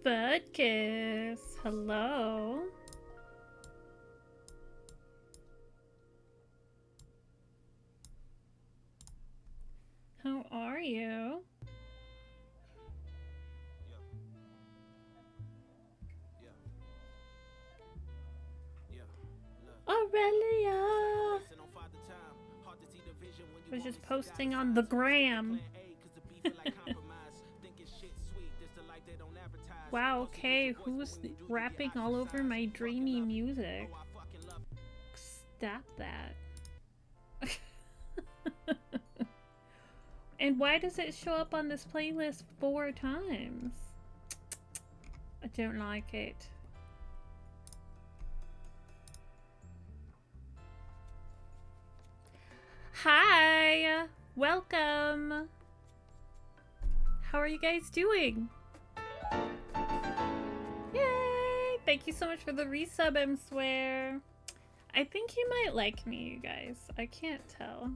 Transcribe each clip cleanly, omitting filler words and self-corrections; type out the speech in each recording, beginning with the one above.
Budkiss, hello. How are you? Aurelia! I was just posting on the gram. Wow, okay, who's rapping all over my dreamy music? Stop that. And why does it show up on this playlist 4 times? I don't like it. Hi! Welcome! How are you guys doing? Yay! Thank you so much for the resub, I swear. I think you might like me, you guys. I can't tell.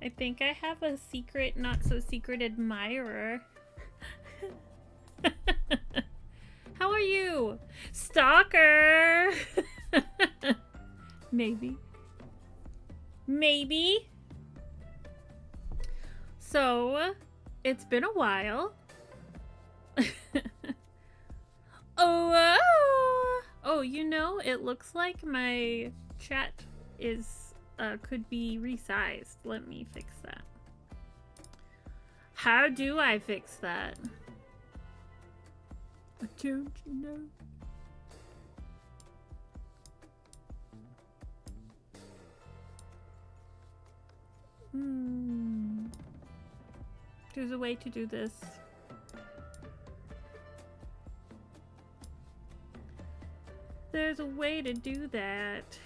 I think I have a secret, not so secret admirer. How are you? Stalker! Maybe. Maybe. So, it's been a while. Oh, you know, it looks like my chat is could be resized. Let me fix that. How do I fix that? Don't you know? There's a way to do this. There's a way to do that.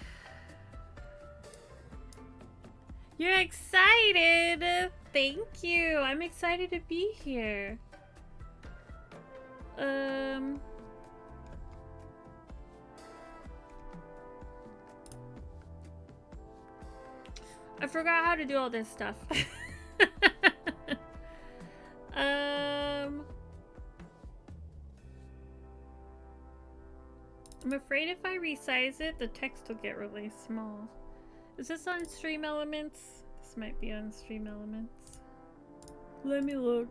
You're excited! Thank you! I'm excited to be here. I forgot how to do all this stuff. I'm afraid if I resize it, the text will get really small. Is this on Stream Elements? This might be on Stream Elements. Let me look.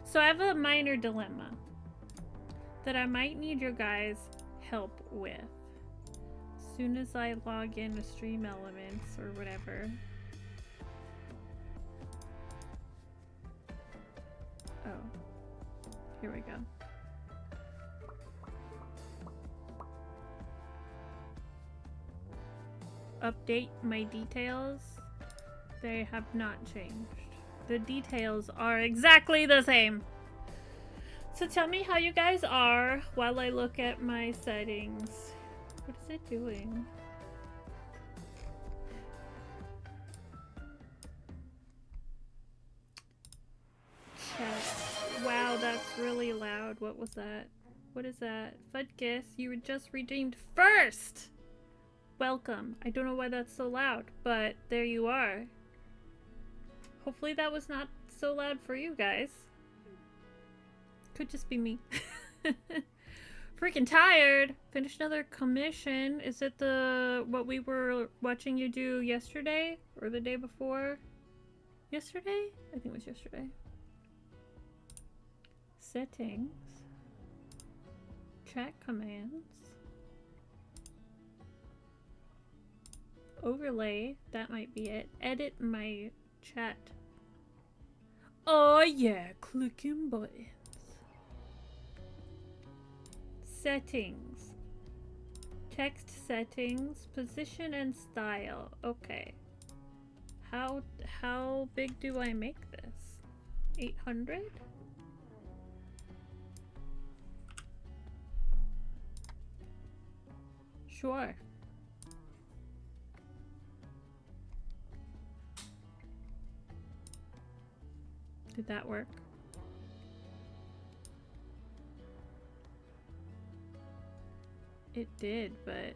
So I have a minor dilemma that I might need your guys' help with. As soon as I log in to Stream Elements or whatever. Oh, here we go. Update my details. They have not changed. The details are exactly the same. So tell me how you guys are while I look at my settings. What is it doing? Chat. Wow, that's really loud. What was that? What is that? Fudkiss, you were just redeemed first! Welcome. I don't know why that's so loud, but there you are. Hopefully that was not so loud for you guys. Could just be me. Freaking tired. Finished another commission. Is it what we were watching you do yesterday? Or the day before? Yesterday? I think it was yesterday. Settings. Chat commands. Overlay. That might be it. Edit my chat. Oh yeah, clicking buttons. Settings. Text settings. Position and style. Okay. How big do I make this? 800? Sure. Did that work? It did, but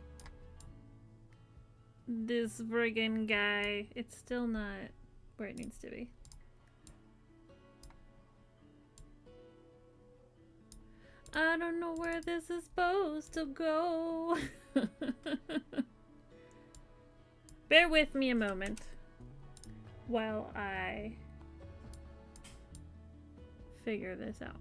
this friggin' guy, it's still not where it needs to be. I don't know where this is supposed to go. Bear with me a moment while I figure this out.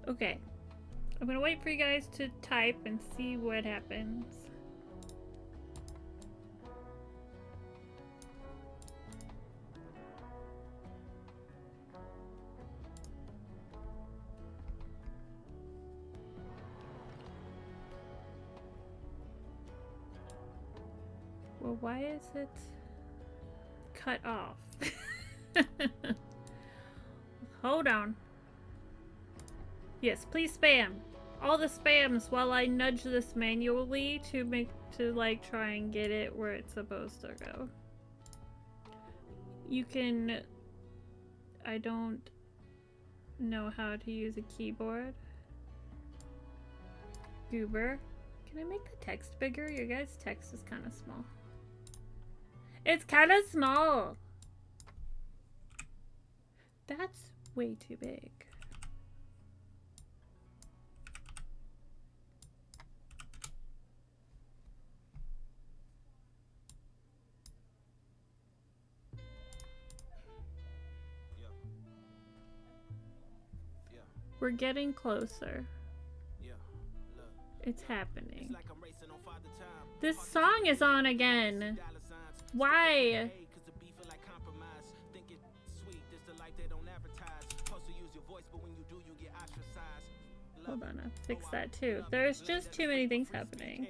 Okay, I'm gonna wait for you guys to type and see what happens. Well, why is it cut off? Hold on. Yes, please spam. All the spams while I nudge this manually to like try and get it where it's supposed to go. You can... I don't know how to use a keyboard. Goober. Can I make the text bigger? Your guys' text is kind of small. It's kind of small. That's way too big. We're getting closer. It's happening. This song is on again. Why? Hold on, I'll fix that too. There's just too many things happening.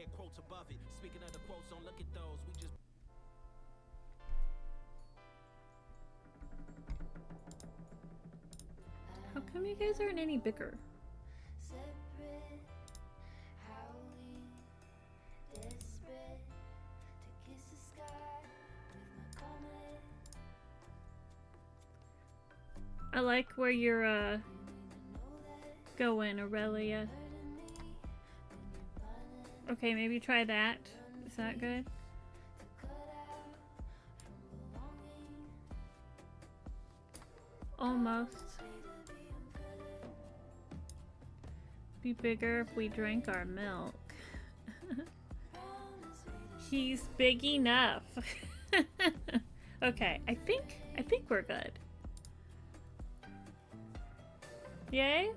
How come you guys aren't any bigger? I like where you're going, Aurelia. Okay, maybe try that. Is that good? Almost. Be bigger if we drank our milk. He's big enough. Okay, I think we're good. Yay?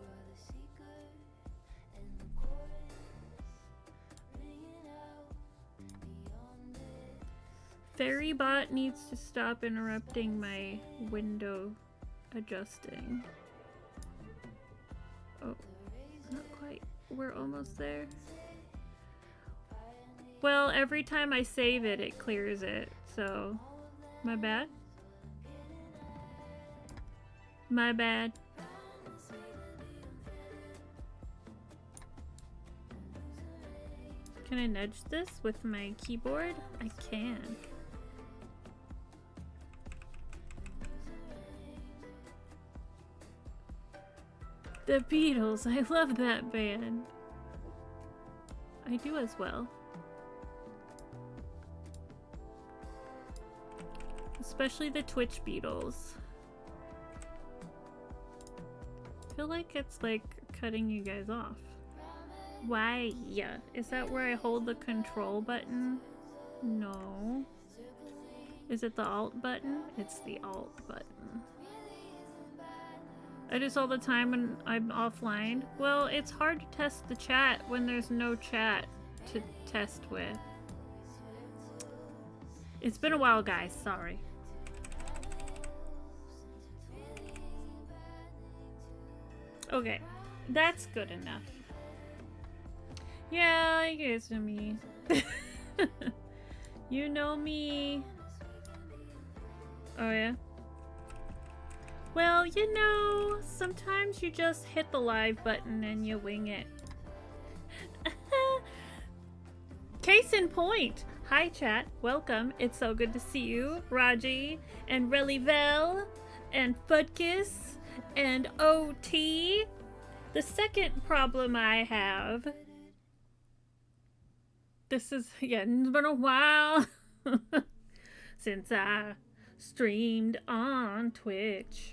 Ferrybot needs to stop interrupting my window adjusting. Oh, not quite. We're almost there. Well, every time I save it, it clears it, so my bad. My bad. Can I nudge this with my keyboard? I can. The Beatles, I love that band. I do as well. Especially the Twitch Beatles. I feel like it's like cutting you guys off. Why? Yeah. Is that where I hold the control button? No. Is it the alt button? It's the alt button. I do this all the time when I'm offline. Well, it's hard to test the chat when there's no chat to test with. It's been a while, guys. Sorry. Okay. That's good enough. Yeah, you guys know me. You know me. Oh, yeah? Well, you know, sometimes you just hit the live button and you wing it. Case in point. Hi, chat. Welcome. It's so good to see you. Raji and Relivel and Fudkiss and OT. The second problem I have... This is... Yeah, it's been a while since I streamed on Twitch.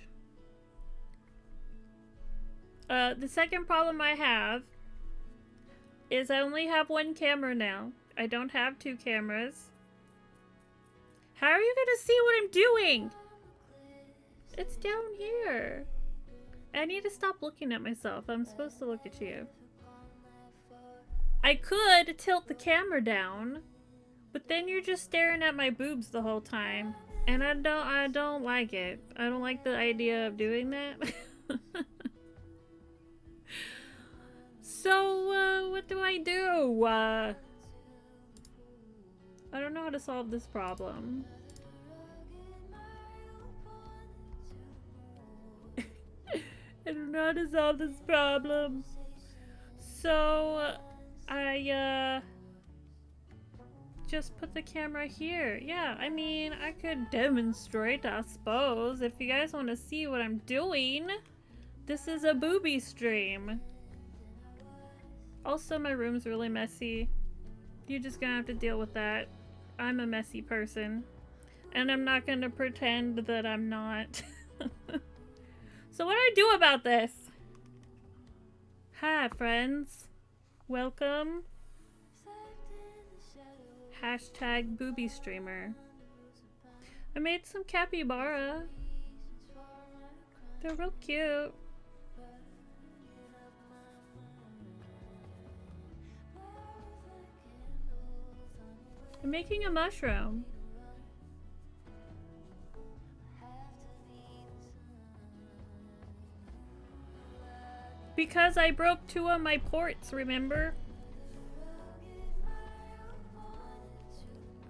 The second problem I have is I only have one camera now. I don't have two cameras. How are you gonna see what I'm doing? It's down here. I need to stop looking at myself. I'm supposed to look at you. I could tilt the camera down, but then you're just staring at my boobs the whole time. And I don't like it. I don't like the idea of doing that. So, what do I do? I don't know how to solve this problem. I don't know how to solve this problem. So, I, just put the camera here. Yeah, I mean, I could demonstrate, I suppose. If you guys want to see what I'm doing, this is a booby stream. Also, my room's really messy. You're just gonna have to deal with that. I'm a messy person. And I'm not gonna pretend that I'm not. So what do I do about this? Hi, friends. Welcome. Hashtag booby streamer. I made some capybara. They're real cute. I'm making a mushroom. Because I broke 2 of my ports, remember?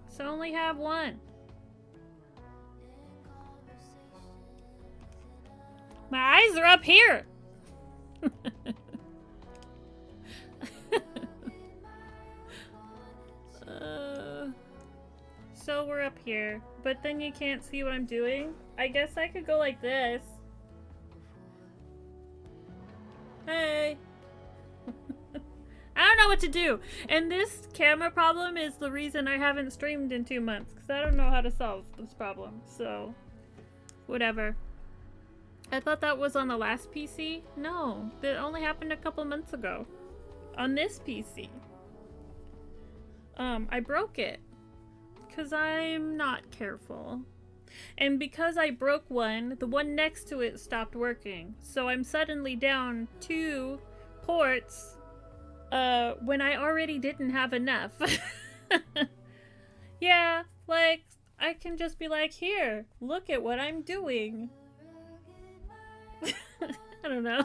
So I only have 1. My eyes are up here! So we're up here, but then you can't see what I'm doing. I guess I could go like this. Hey! I don't know what to do. And this camera problem is the reason I haven't streamed in 2 months, because I don't know how to solve this problem. So, whatever. I thought that was on the last PC. No, that only happened a couple months ago. On this PC. I broke it. because I'm not careful. And because I broke one, the one next to it stopped working. So I'm suddenly down 2 ports when I already didn't have enough. Yeah, like, I can just be like, here, look at what I'm doing. I don't know.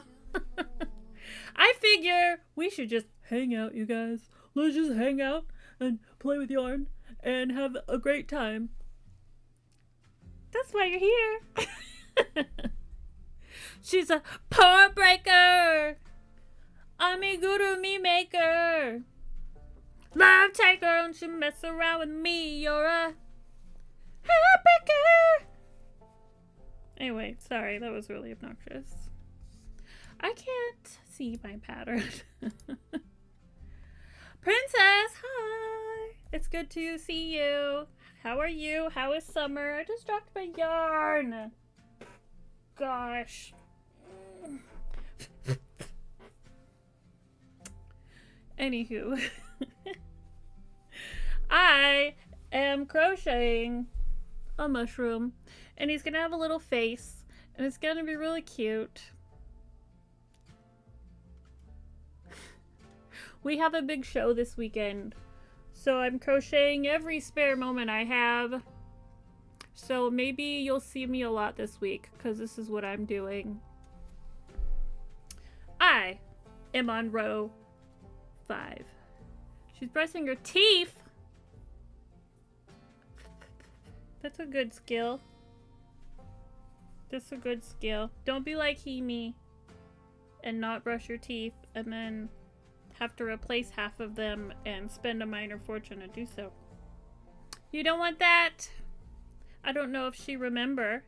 I figure we should just hang out, you guys. Let's just hang out and play with yarn and have a great time. That's why you're here. She's a power breaker. Amigurumi maker. Love taker, don't you mess around with me. You're a heartbreaker. Anyway, sorry, that was really obnoxious. I can't see my pattern. Princess, hi. It's good to see you. How are you? How is summer? I just dropped my yarn. Gosh. Anywho. I am crocheting a mushroom. And he's gonna have a little face. And it's gonna be really cute. We have a big show this weekend. So I'm crocheting every spare moment I have. So maybe you'll see me a lot this week, because this is what I'm doing. I am on row 5. She's brushing her teeth. That's a good skill. That's a good skill. Don't be like Himi and not brush your teeth and then have to replace half of them and spend a minor fortune to do so. You don't want that. I don't know if she remembers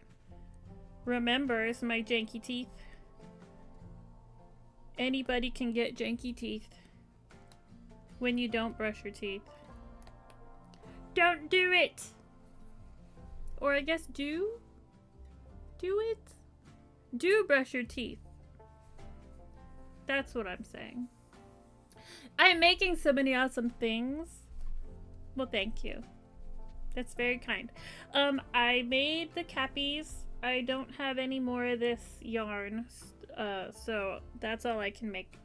my janky teeth. Anybody can get janky teeth when you don't brush your teeth. Don't do it. Or I guess do it. Do brush your teeth. That's what I'm saying. I'm making so many awesome things. Well, thank you. That's very kind. I made the cappies. I don't have any more of this yarn, so that's all I can make.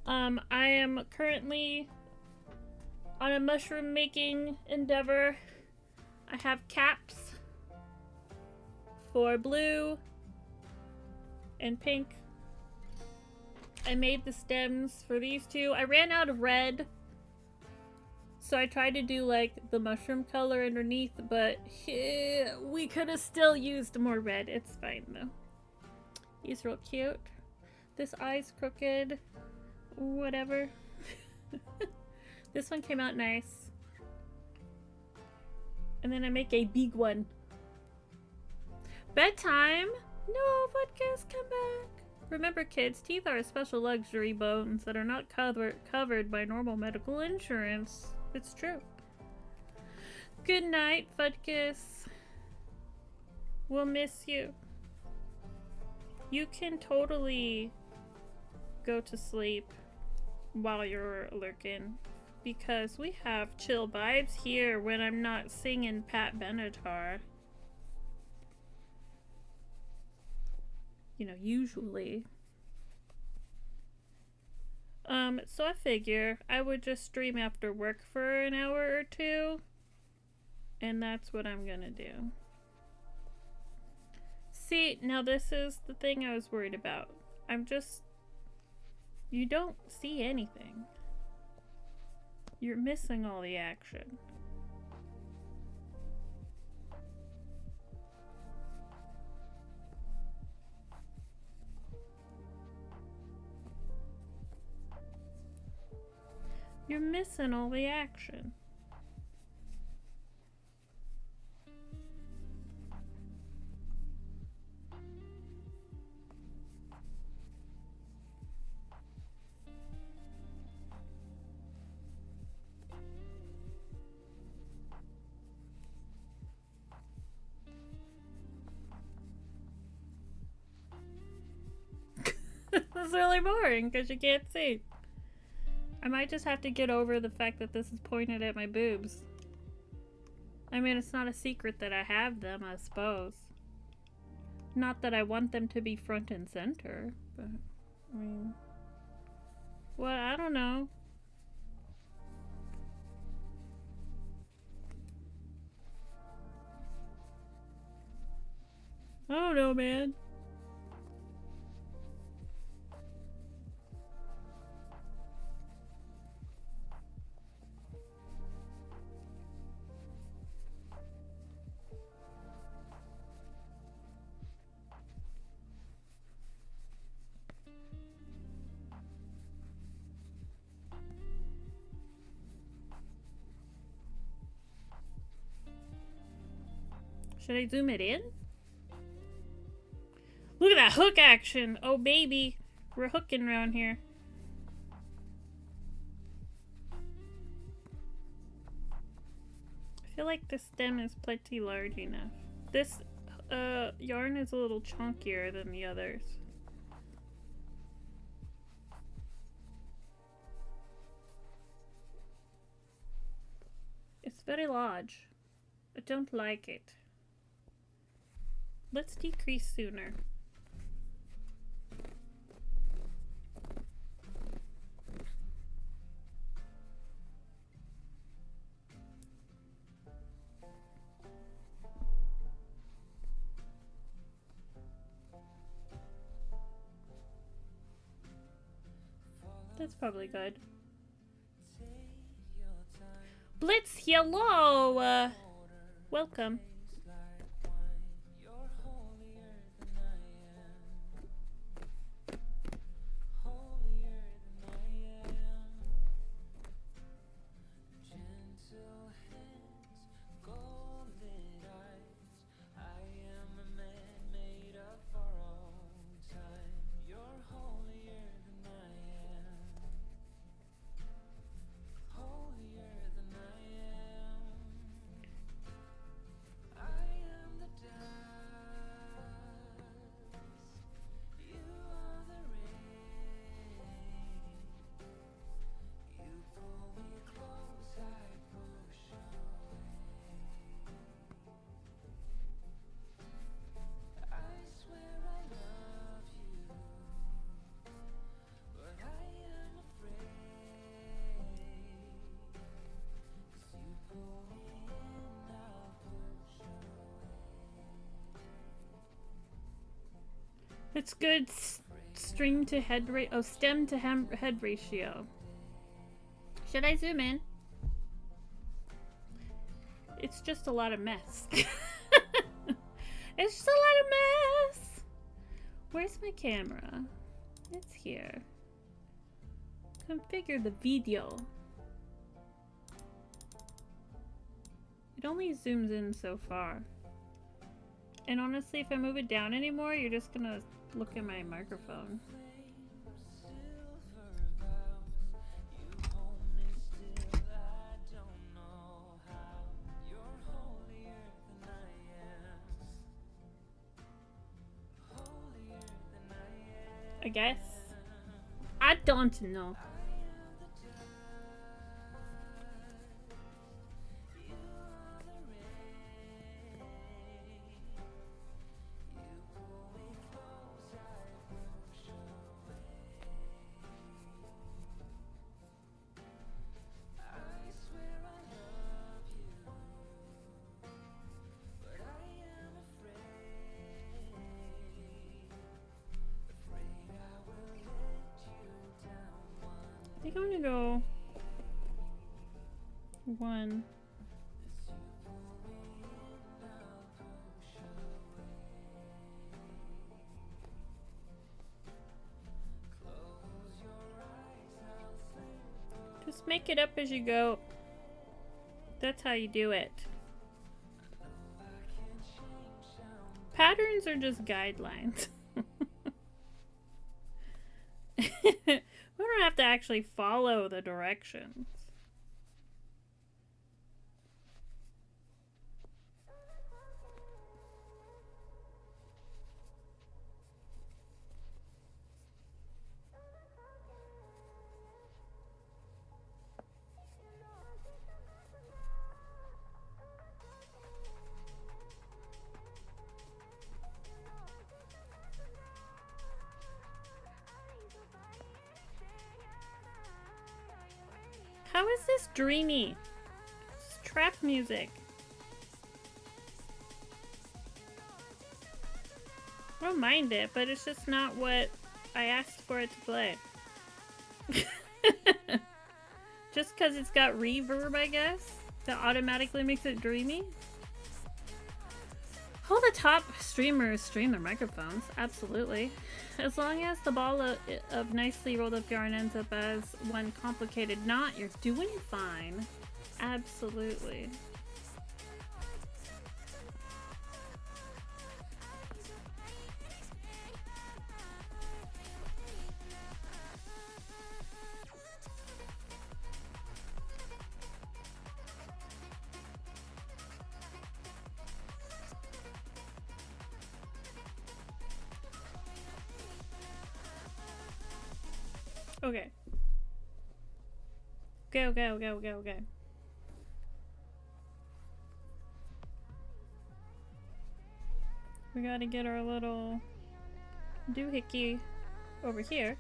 I am currently on a mushroom making endeavor. I have caps for blue and pink. I made the stems for these two. I ran out of red, so I tried to do like the mushroom color underneath, but we could have still used more red. It's fine though. He's real cute. This eye's crooked. Whatever. This one came out nice. And then I make a big one. Bedtime? No, Vodkas, come back. Remember, kids, teeth are a special luxury bones that are not covered by normal medical insurance. It's true. Good night, Fudkus. We'll miss you. You can totally go to sleep while you're lurking, because we have chill vibes here when I'm not singing Pat Benatar. You know, usually. So I figure I would just stream after work for an hour or two, and that's what I'm gonna do. See, now this is the thing I was worried about. You don't see anything. You're missing all the action. You're missing all the action. It's really boring because you can't see. I might just have to get over the fact that this is pointed at my boobs. I mean, it's not a secret that I have them, I suppose. Not that I want them to be front and center, but I mean, well, I don't know. I don't know, man. Should I zoom it in? Look at that hook action! Oh baby, we're hooking around here. I feel like the stem is plenty large enough. This yarn is a little chunkier than the others. It's very large. I don't like it. Let's decrease sooner. That's probably good. Blitz, hello! Welcome. It's good string to head stem to head ratio. Should I zoom in? It's just a lot of mess. It's just a lot of mess. Where's my camera? It's here. Configure the video. It only zooms in so far. And honestly, if I move it down anymore, you're just gonna look at my microphone. I guess. I don't know. I think I'm gonna go 1. Just make it up as you go. That's how you do it. Patterns are just guidelines. We don't have to actually follow the directions. How is this dreamy? It's trap music. I don't mind it, but it's just not what I asked for it to play. Just because it's got reverb, I guess, that automatically makes it dreamy. All the top streamers stream their microphones, absolutely. As long as the ball of nicely rolled up yarn ends up as one complicated knot, you're doing fine. Absolutely. Okay. Okay. We gotta get our little doohickey over here.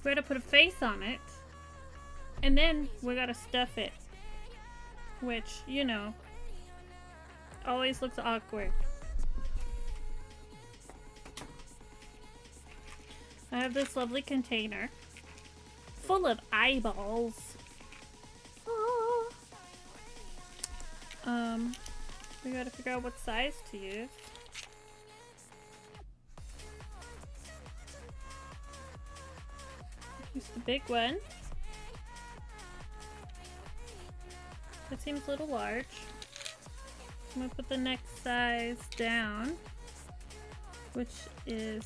We gotta put a face on it. And then we gotta stuff it. Which, you know, always looks awkward. I have this lovely container full of eyeballs. We gotta figure out what size to use. Use the big one. That seems a little large. I'm gonna put the next size down, which is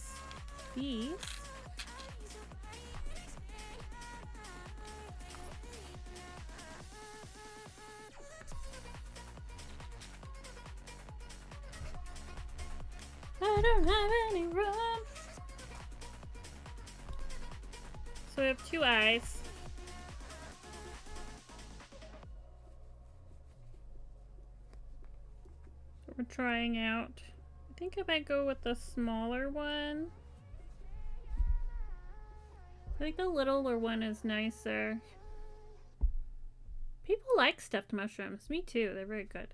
these. I don't have any room. So we have two eyes. That we're trying out. I think I might go with the smaller one. I think the littler one is nicer. People like stuffed mushrooms. Me too. They're very good.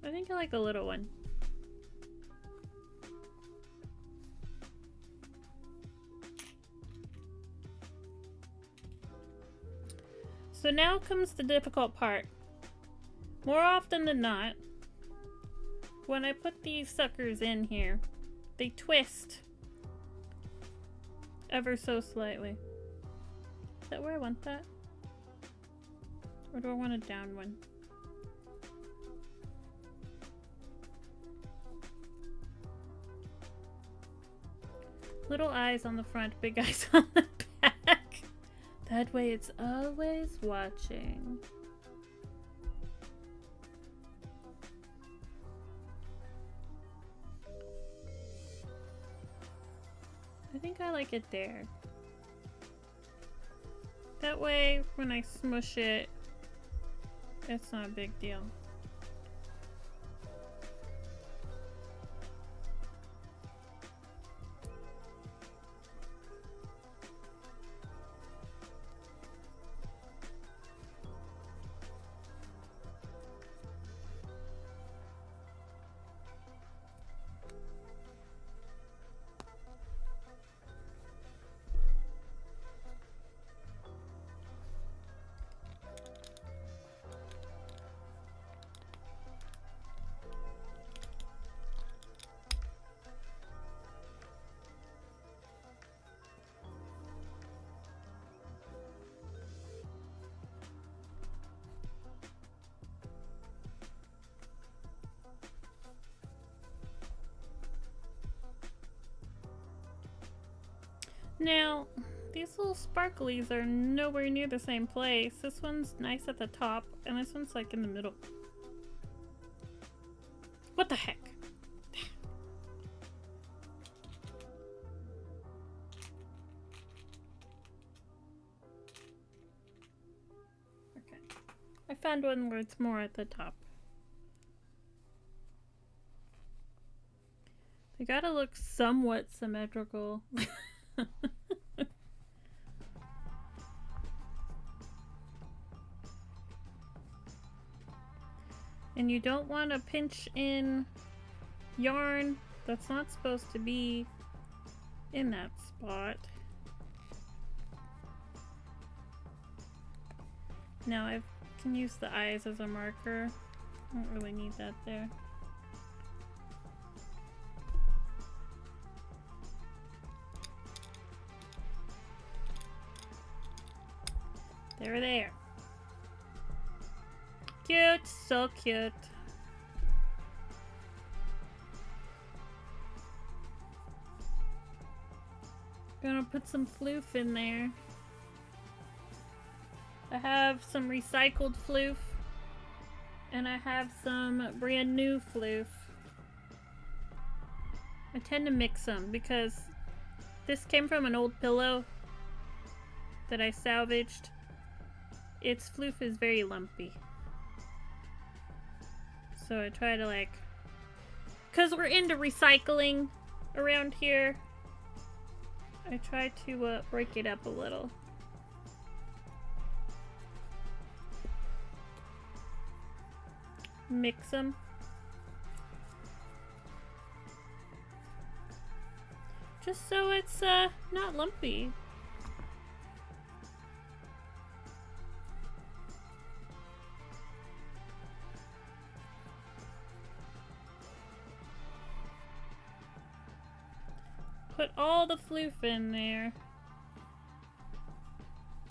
I think I like the little one. So now comes the difficult part. More often than not, when I put these suckers in here, they twist ever so slightly. Is that where I want that? Or do I want a down one? Little eyes on the front, big eyes on the back. That way it's always watching. I think I like it there. That way, when I smush it, it's not a big deal. Now, these little sparklies are nowhere near the same place. This one's nice at the top, and this one's like in the middle. What the heck? Okay. I found one where it's more at the top. They gotta look somewhat symmetrical. And you don't want to pinch in yarn that's not supposed to be in that spot. Now I can use the eyes as a marker. I don't really need that there. They're there. Cute, so cute. Gonna put some floof in there. I have some recycled floof, and I have some brand new floof. I tend to mix them because this came from an old pillow that I salvaged. Its floof is very lumpy. So I try to like, cause we're into recycling around here, I try to break it up a little. Mix them. Just so it's not lumpy. Put all the floof in there.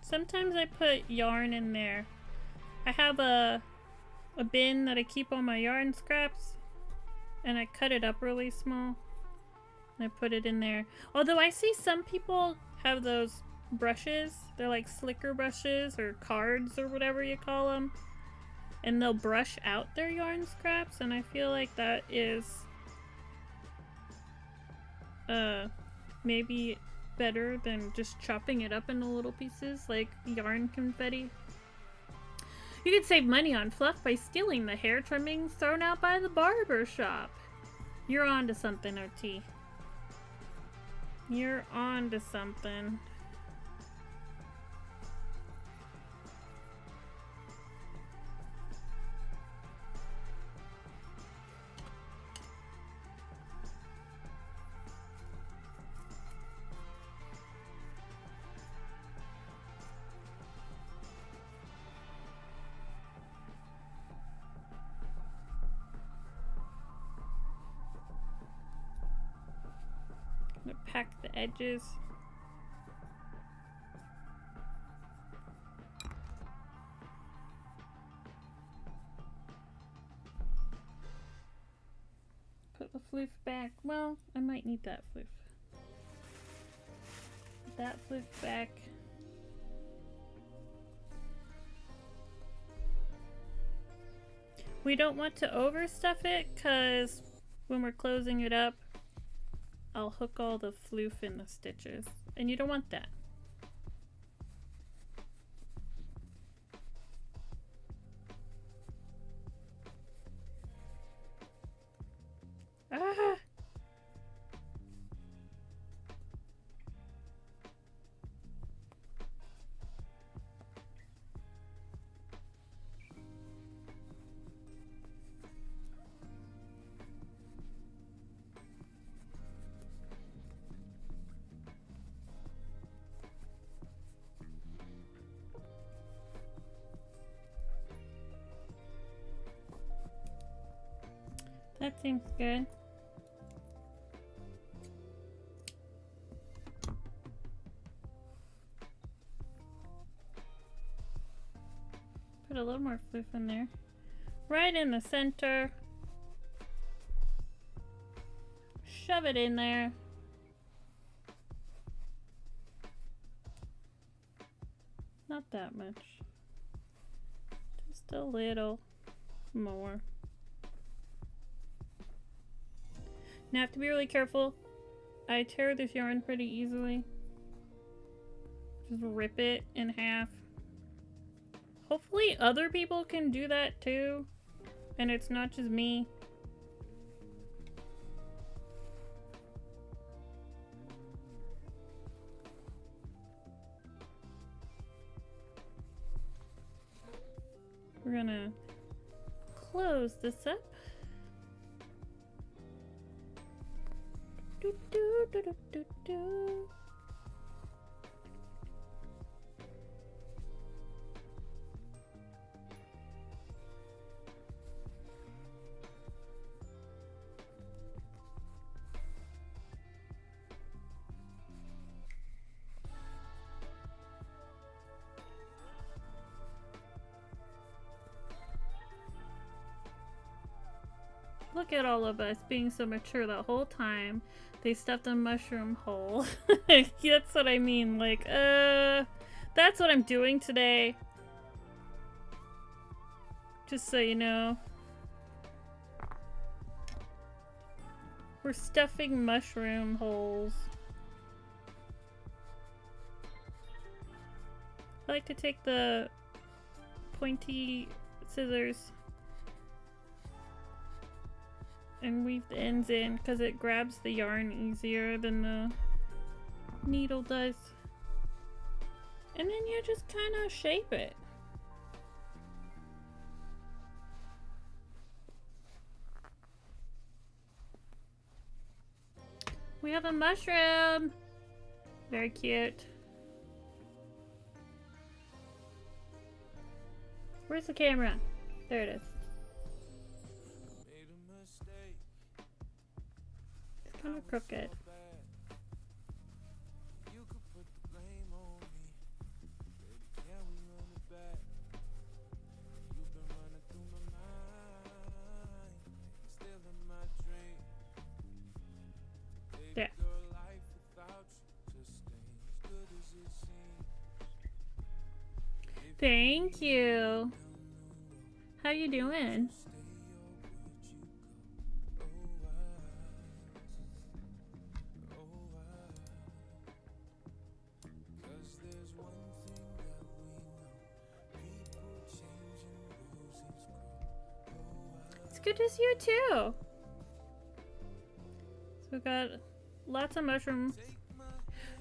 Sometimes I put yarn in there. I have a bin that I keep all my yarn scraps, and I cut it up really small and I put it in there. Although I see some people have those brushes, they're like slicker brushes or cards or whatever you call them, and they'll brush out their yarn scraps, and I feel like that is maybe better than just chopping it up into little pieces like yarn confetti. You could save money on fluff by stealing the hair trimmings thrown out by the barber shop. You're on to something, OT. You're on to something. Pack the edges. Put the floof back. Well, I might need that floof. Put that floof back. We don't want to overstuff it because when we're closing it up, I'll hook all the floof in the stitches, and you don't want that. Ah! That seems good. Put a little more floof in there. Right in the center. Shove it in there. Not that much. Just a little more. Now I have to be really careful. I tear this yarn pretty easily. Just rip it in half. Hopefully other people can do that too, and it's not just me. gonna close this up. Do, do, do, do, do, do. Look at all of us being so mature the whole time. They stuffed a mushroom hole. That's what I mean. Like, that's what I'm doing today. Just so you know. We're stuffing mushroom holes. I like to take the pointy scissors and weave the ends in because it grabs the yarn easier than the needle does. And then you just kind of shape it. We have a mushroom! Very cute. Where's the camera? There it is. It's kind of crooked. There. Thank you. How you doing? It's good to see you too. So we got lots of mushrooms.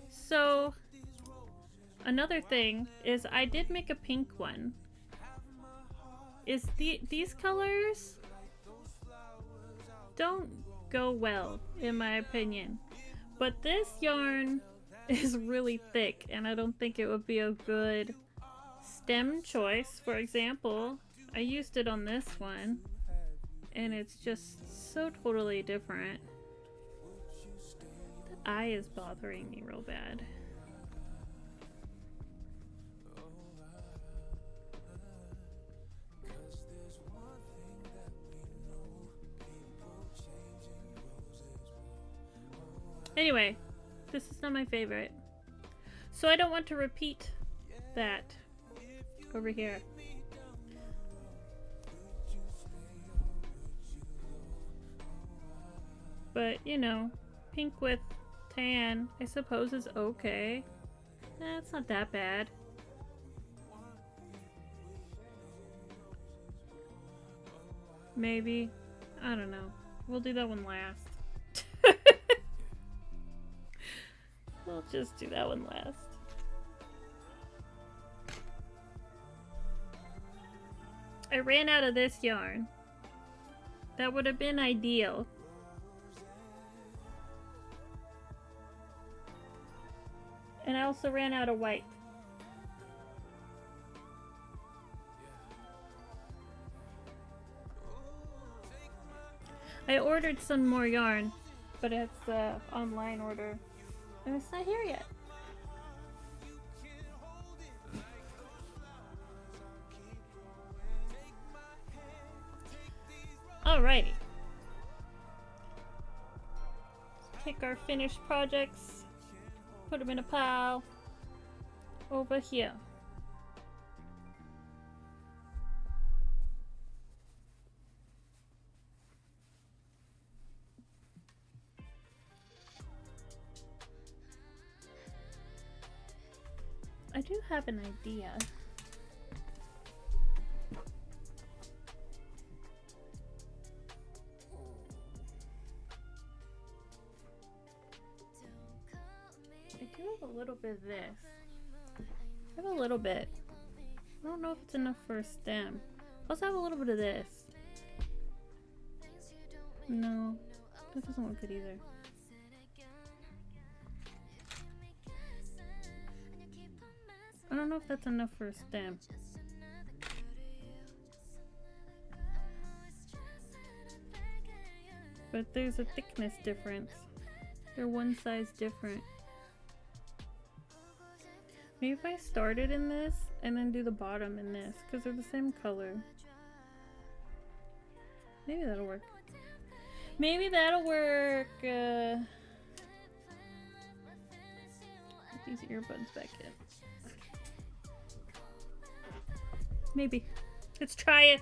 So another thing is I did make a pink one. Is these colors don't go well in my opinion. But this yarn is really thick and I don't think it would be a good stem choice. For example, I used it on this one and it's just so totally different. The eye is bothering me real bad. Anyway, this is not my favorite. So I don't want to repeat that over here. But, you know, pink with tan, I suppose is okay. It's not that bad. Maybe. I don't know. We'll do that one last. We'll just do that one last. I ran out of this yarn. That would have been ideal. And I also ran out of white. I ordered some more yarn, but it's the online order. And it's not here yet. Alrighty. Take our finished projects, put them in a pile over here. I do have an idea. I do have a little bit of this. I have a little bit. I don't know if it's enough for a stem. Also have a little bit of this. No, that doesn't look good either. I don't know if that's enough for a stem. But there's a thickness difference. They're one size different. Maybe if I started in this and then do the bottom in this, because they're the same color. Maybe that'll work. Maybe that'll work. Put these earbuds back in. Maybe. Let's try it.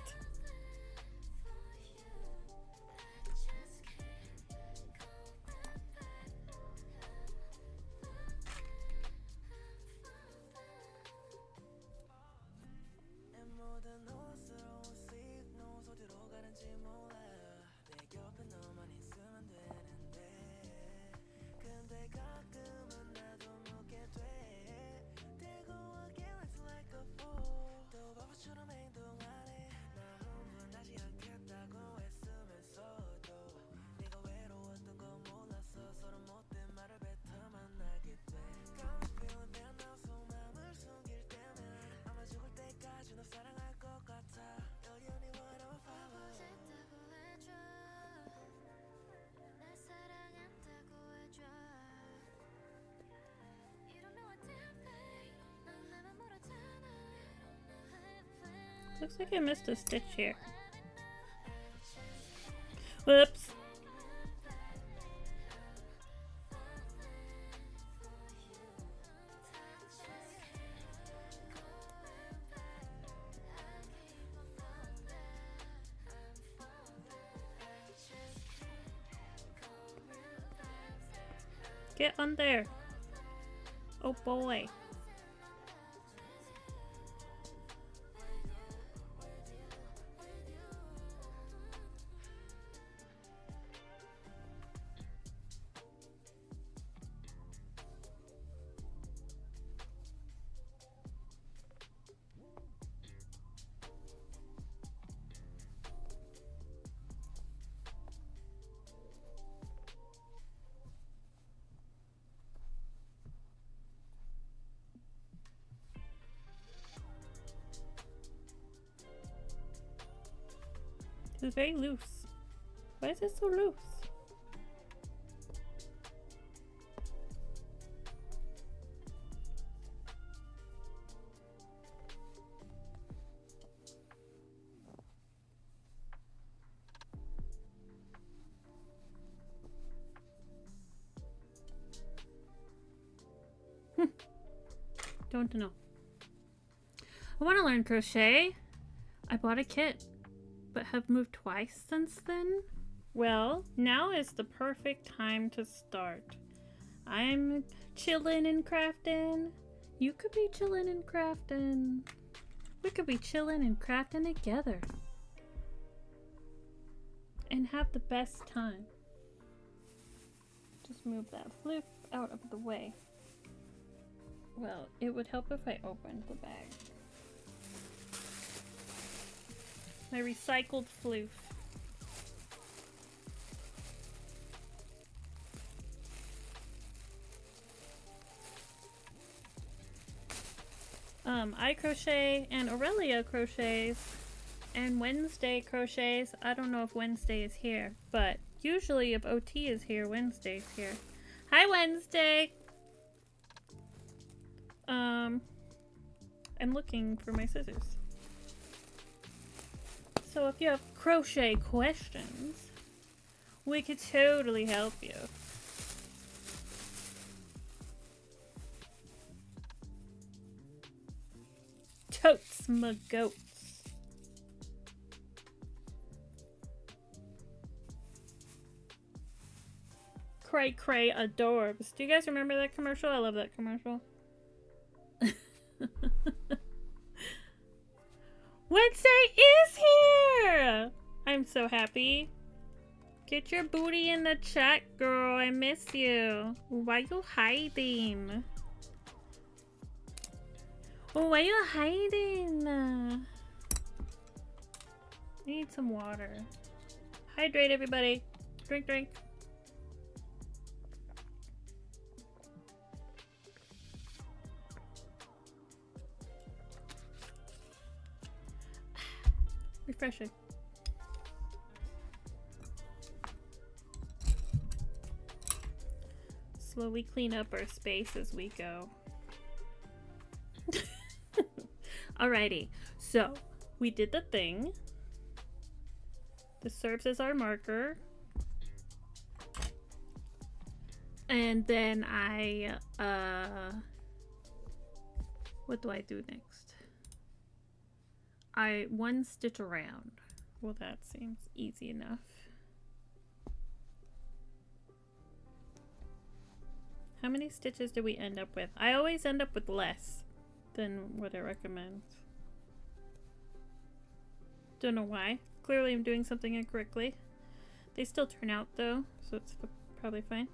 Looks like I missed a stitch here. Whoops. Get on there. Oh boy. It's very loose. Why is it so loose? Don't know. I want to learn crochet. I bought a kit, but have moved twice since then. Well, now is the perfect time to start. I'm chilling and crafting. You could be chilling and crafting. We could be chilling and crafting together. And have the best time. Just move that flip out of the way. Well, it would help if I opened the bag. My recycled floof. I crochet and Aurelia crochets and Wednesday crochets. I don't know if Wednesday is here, but usually if OT is here, Wednesday's here. Hi Wednesday! I'm looking for my scissors. So if you have crochet questions, we could totally help you. Totes my goats. Cray cray adorbs. Do you guys remember that commercial? I love that commercial. Wednesday is here! I'm so happy. Get your booty in the chat, girl. I miss you. Why you hiding? Oh, why you hiding? I need some water. Hydrate, everybody. Drink, drink. Refreshing. Slowly clean up our space as we go. Alrighty, so we did the thing. This serves as our marker. And then what do I do next? I one stitch around. Well, that seems easy enough. How many stitches do we end up with? I always end up with less than what I recommend. Don't know why. Clearly I'm doing something incorrectly. They still turn out though, so it's probably fine.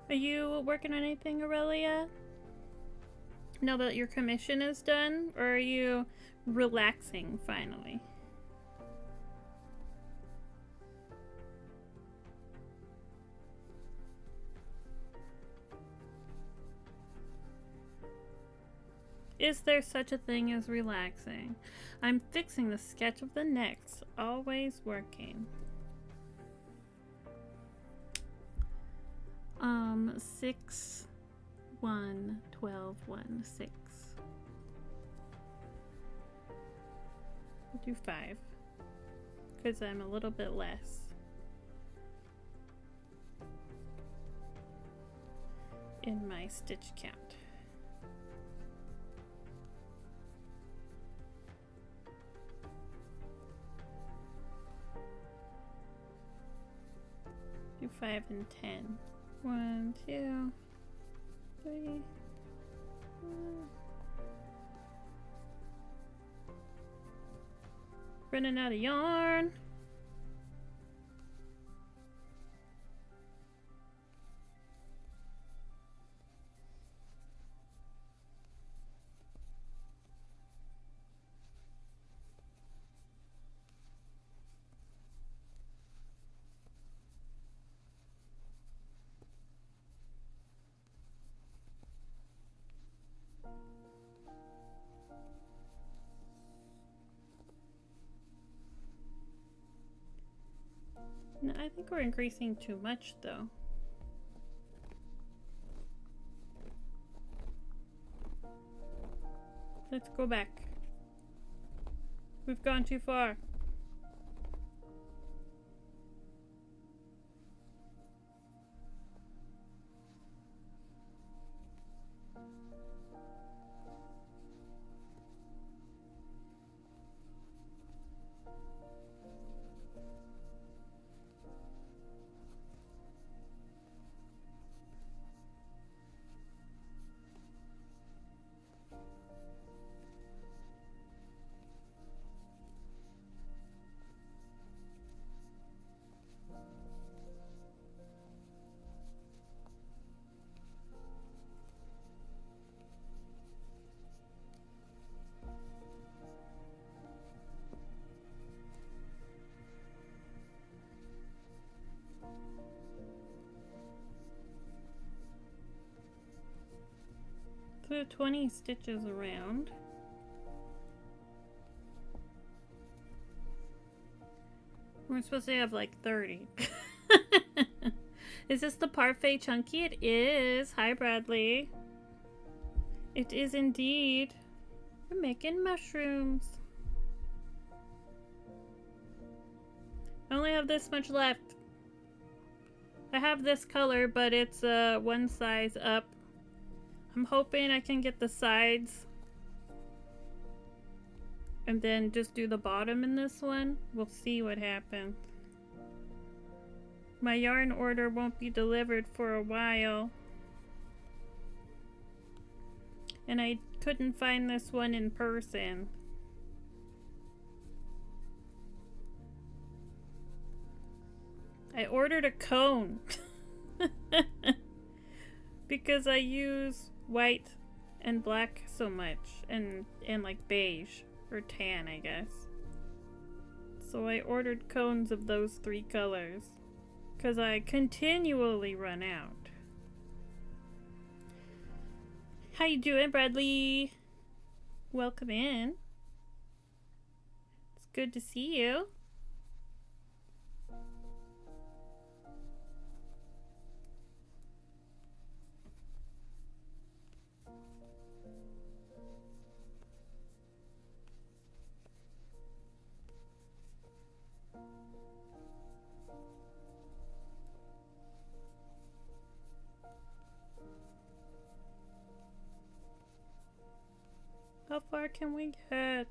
Are you working on anything, Aurelia? Now that your commission is done, or are you relaxing finally? Is there such a thing as relaxing? I'm fixing the sketch of the next, always working. 6 1 12 1 6. I'll do 5 because I'm a little bit less in my stitch count. Do 5 and 10. 1 2 3 4. Running out of yarn. No, I think we're increasing too much though. Let's go back. We've gone too far. We have 20 stitches around. We're supposed to have like 30. Is this the Parfait Chunky? It is. Hi, Bradley. It is indeed. We're making mushrooms. I only have this much left. I have this color, but it's one size up. I'm hoping I can get the sides and then just do the bottom in this one. We'll see what happens. My yarn order won't be delivered for a while. And I couldn't find this one in person. I ordered a cone. Because I use white and black so much. And like beige. Or tan, I guess. So I ordered cones of those 3 colors. Because I continually run out. How you doing, Bradley? Welcome in. It's good to see you. How far can we get?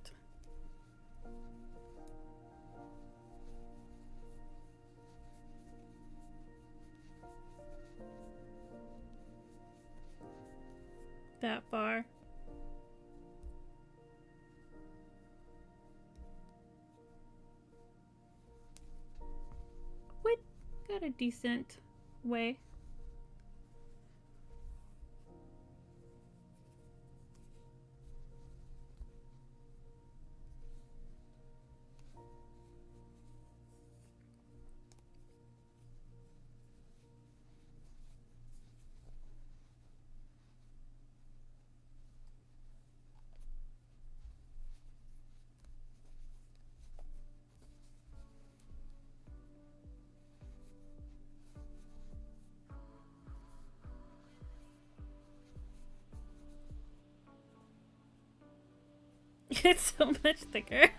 That far. What? Got a decent way. It's so much thicker.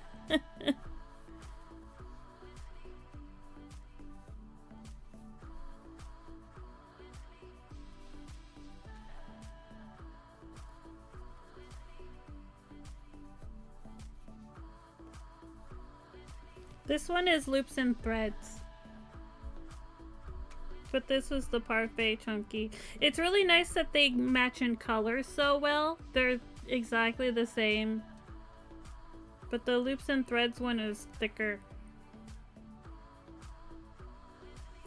This one is loops and threads. But this was the Parfait Chunky. It's really nice that they match in color so well. They're exactly the same. But the loops and threads one is thicker.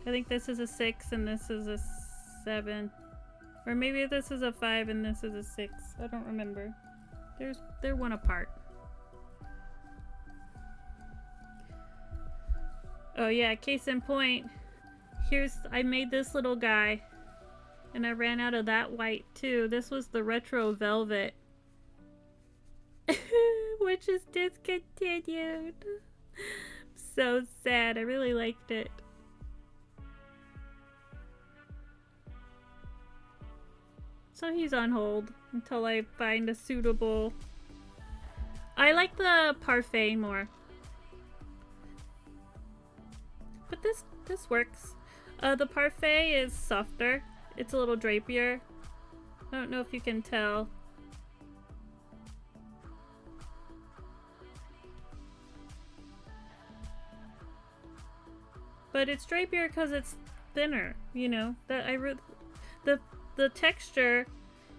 I think this is a 6 and this is a 7. Or maybe this is a 5 and this is a 6. I don't remember. They're one apart. Oh yeah, case in point. I made this little guy. And I ran out of that white too. This was the retro velvet. Which is discontinued. So sad. I really liked it. So he's on hold until I find a suitable. I like the Parfait more. But this works. The Parfait is softer. It's a little drapier. I don't know if you can tell. But it's drapier because it's thinner, you know. The texture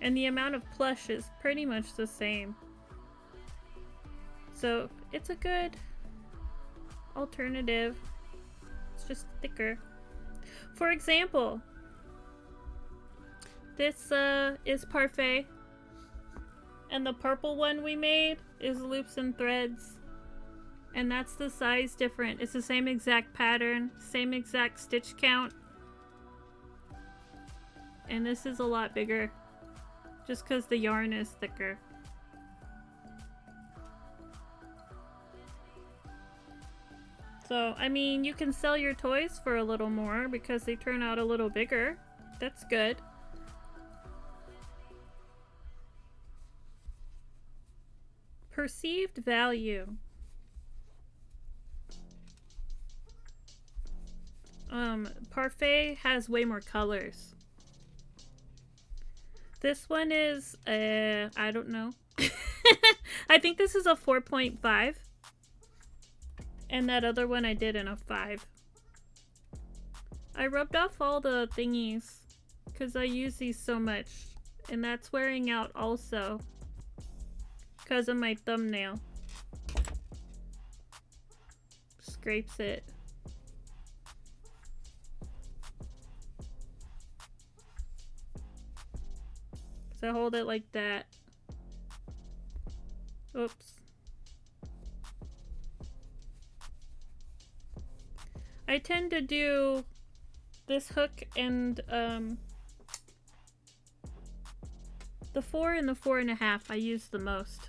and the amount of plush is pretty much the same. So it's a good alternative. It's just thicker. For example, this is Parfait, and the purple one we made is loops and threads. And that's the size different. It's the same exact pattern, same exact stitch count. And this is a lot bigger. Just because the yarn is thicker. So, I mean, you can sell your toys for a little more because they turn out a little bigger. That's good. Perceived value. Parfait has way more colors. This one is, I don't know. I think this is a 4.5. And that other one I did in a 5. I rubbed off all the thingies because I use these so much. And that's wearing out also because of my thumbnail. Scrapes it. So hold it like that. Oops. I tend to do this hook and the 4 and the 4.5 I use the most.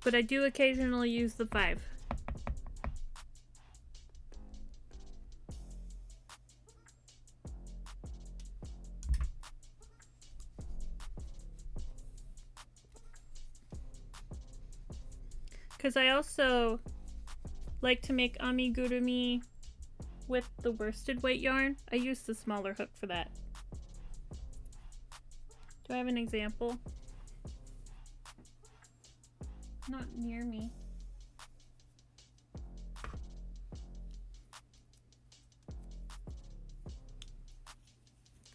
But I do occasionally use the 5. Because I also like to make amigurumi with the worsted weight yarn. I use the smaller hook for that. Do I have an example? Not near me.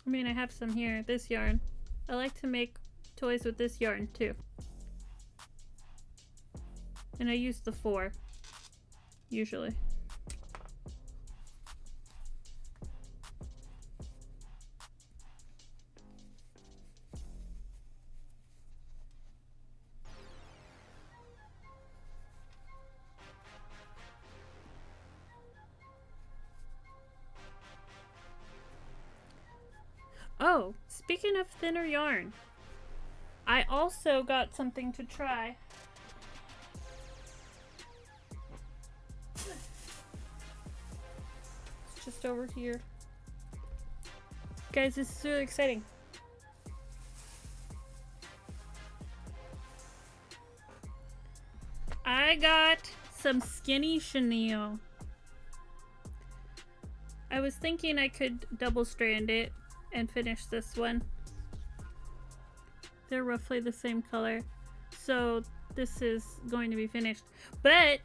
I mean, I have some here. This yarn. I like to make toys with this yarn too. And I use the 4, usually. Oh, speaking of thinner yarn, I also got something to try. It's just over here. Guys, this is really exciting. I got some skinny chenille. I was thinking I could double strand it and finish this one. They're roughly the same color, so this is going to be finished. But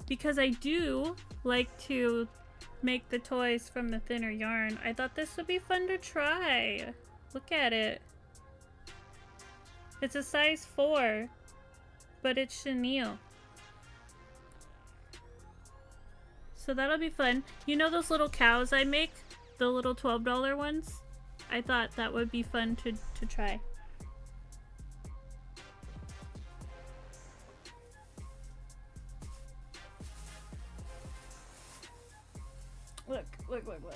because I do like to make the toys from the thinner yarn, I thought this would be fun to try. Look at it. It's a size 4, but it's chenille. So that'll be fun. You know those little cows I make? The little $12 ones? I thought that would be fun to try. Look, look, look, look.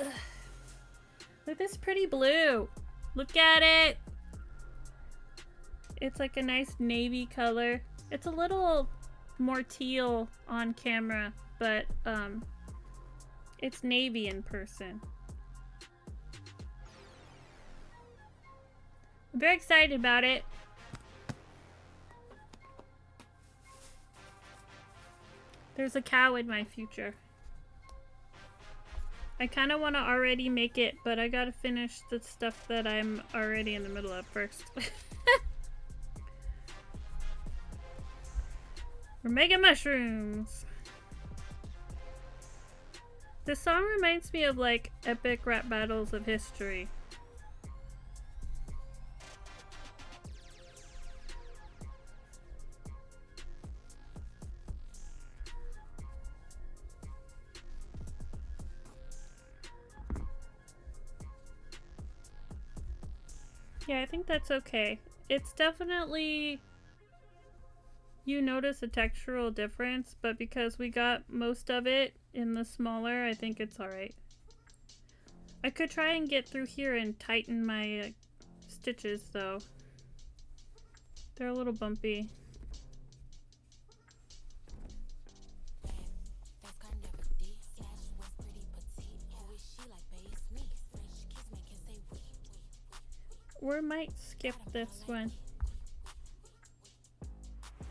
Ugh. Look at this pretty blue. Look at it. It's like a nice navy color. It's a little more teal on camera, but it's navy in person. I'm very excited about it. There's a cow in my future. I kind of want to already make it, but I gotta finish the stuff that I'm already in the middle of first. We're making mushrooms. This song reminds me of like epic rap battles of history. Yeah, I think that's okay. It's definitely, you notice a textural difference, but because we got most of it in the smaller, I think it's alright. I could try and get through here and tighten my stitches though. They're a little bumpy. We might skip this one.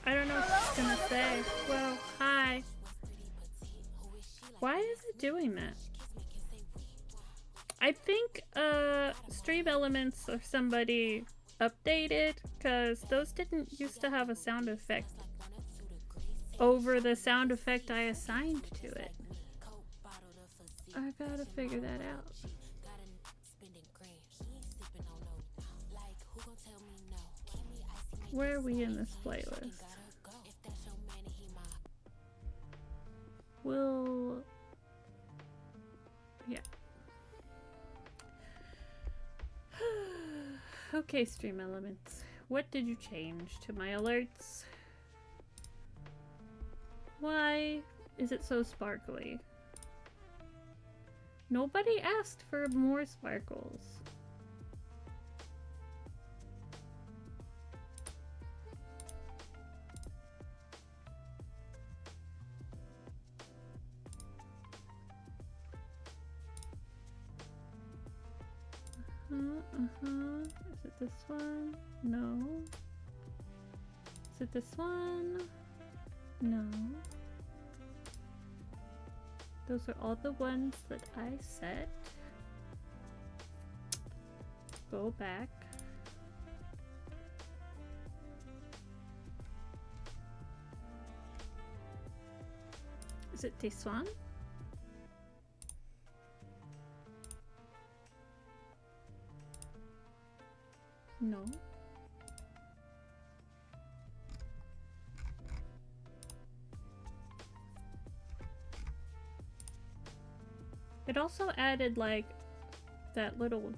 I don't know what she's gonna say. Well, hi. Why is it doing that? I think Stream Elements or somebody updated, because those didn't used to have a sound effect over the sound effect I assigned to it. I gotta figure that out. Where are we in this playlist? We'll... yeah. Okay, Stream Elements. What did you change to my alerts? Why is it so sparkly? Nobody asked for more sparkles. Is it this one? No. Is it this one? No. Those are all the ones that I set. Go back. Is it this one? No. It also added like that little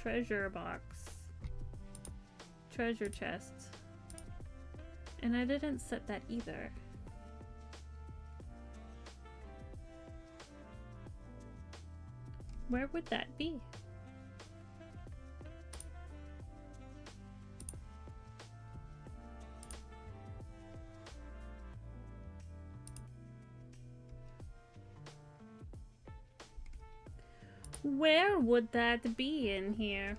treasure box, treasure chest, and I didn't set that either. Where would that be? Where would that be in here?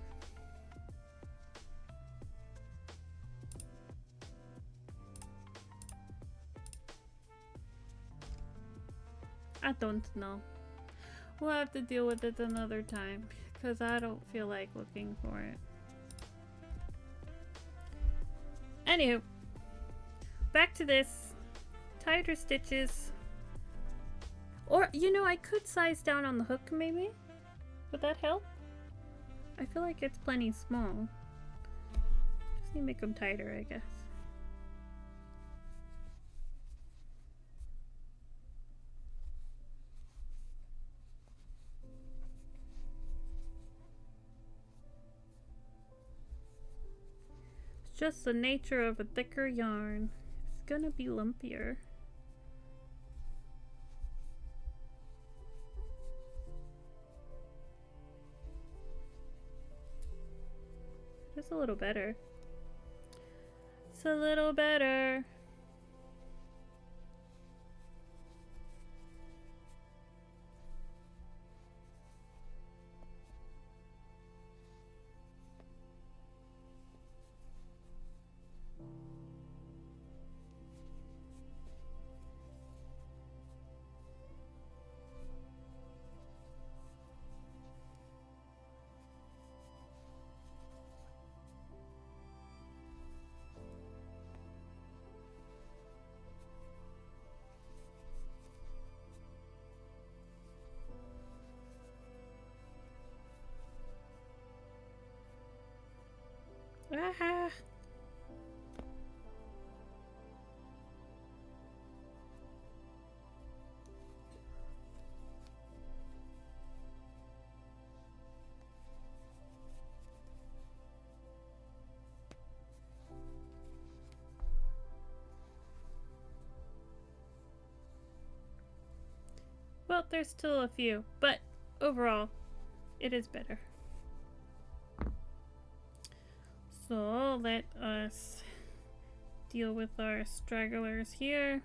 I don't know. We'll have to deal with it another time, because I don't feel like looking for it. Anywho, back to this. Tighter stitches. Or, you know, I could size down on the hook maybe? Would that help? I feel like it's plenty small. Just need to make them tighter, I guess. It's just the nature of a thicker yarn. It's gonna be lumpier. It's a little better. It's a little better. Ah. Well, there's still a few, but overall, it is better. So let us deal with our stragglers here.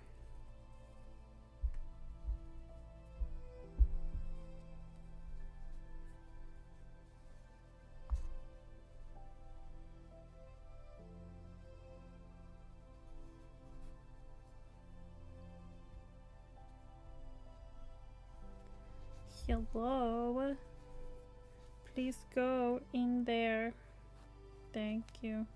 Hello. Please go in there. Thank you.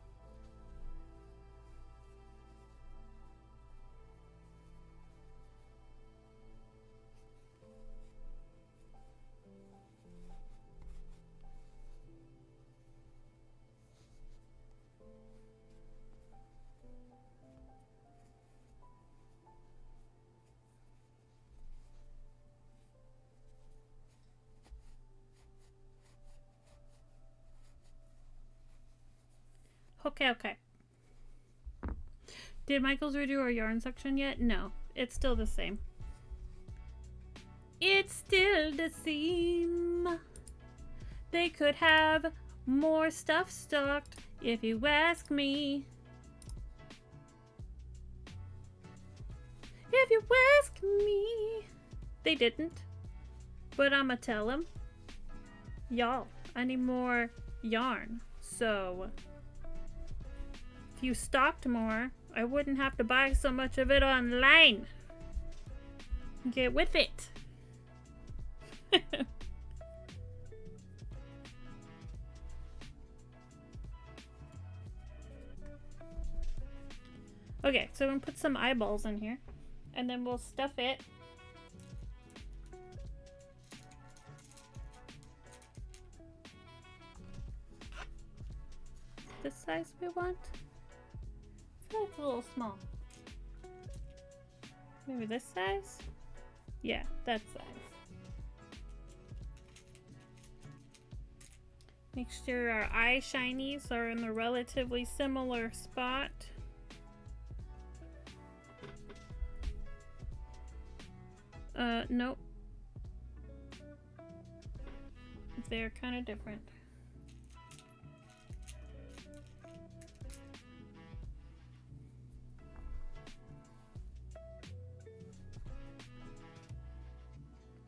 Okay. Did Michael's redo our yarn section yet? No, it's still the same. It's still the same. They could have more stuff stocked if you ask me. If you ask me. They didn't. But I'ma tell them. Y'all, I need more yarn. So if you stocked more, I wouldn't have to buy so much of it online. Get with it. Okay, so I'm gonna put some eyeballs in here, and then we'll stuff it. This size we want? That's a little small. Maybe this size? Yeah, that size. Make sure our eye shinies are in the relatively similar spot. Nope. They're kind of different.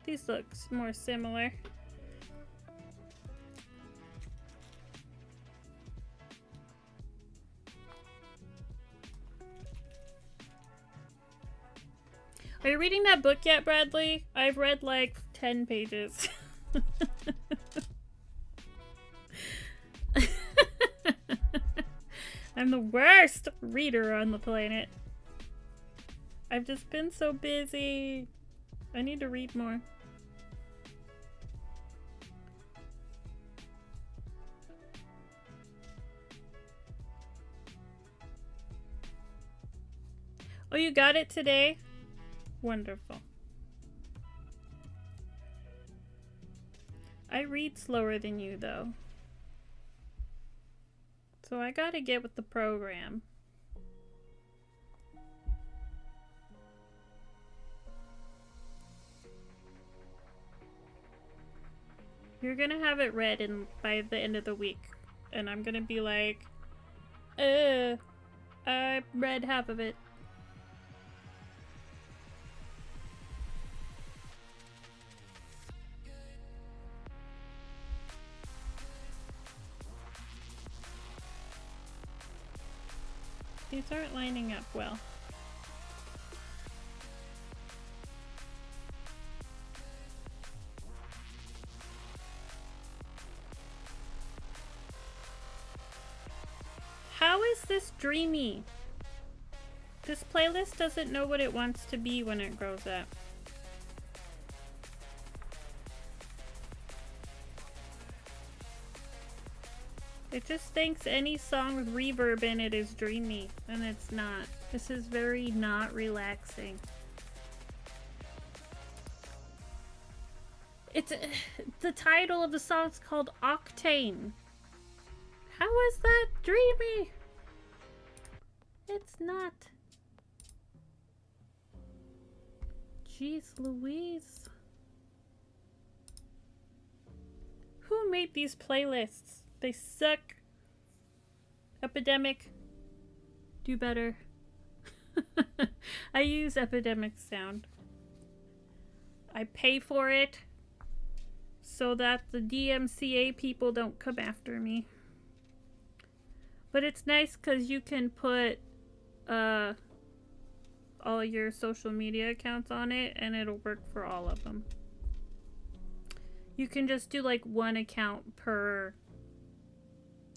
These look more similar. Are you reading that book yet, Bradley? I've read like 10 pages. I'm the worst reader on the planet. I've just been so busy. I need to read more. Oh, you got it today? Wonderful. I read slower than you, though. So I gotta get with the program. You're gonna have it read by the end of the week. And I'm gonna be like, I read half of it. These aren't lining up well. How is this dreamy? This playlist doesn't know what it wants to be when it grows up. It just thinks any song with reverb in it is dreamy, and it's not. This is very not relaxing. It's the title of the song is called Octane. How is that dreamy? It's not. Jeez Louise. Who made these playlists? They suck. Epidemic, do better. I use Epidemic sound. I pay for it so that the DMCA people don't come after me. But it's nice because you can put all your social media accounts on it and it'll work for all of them. You can just do like one account per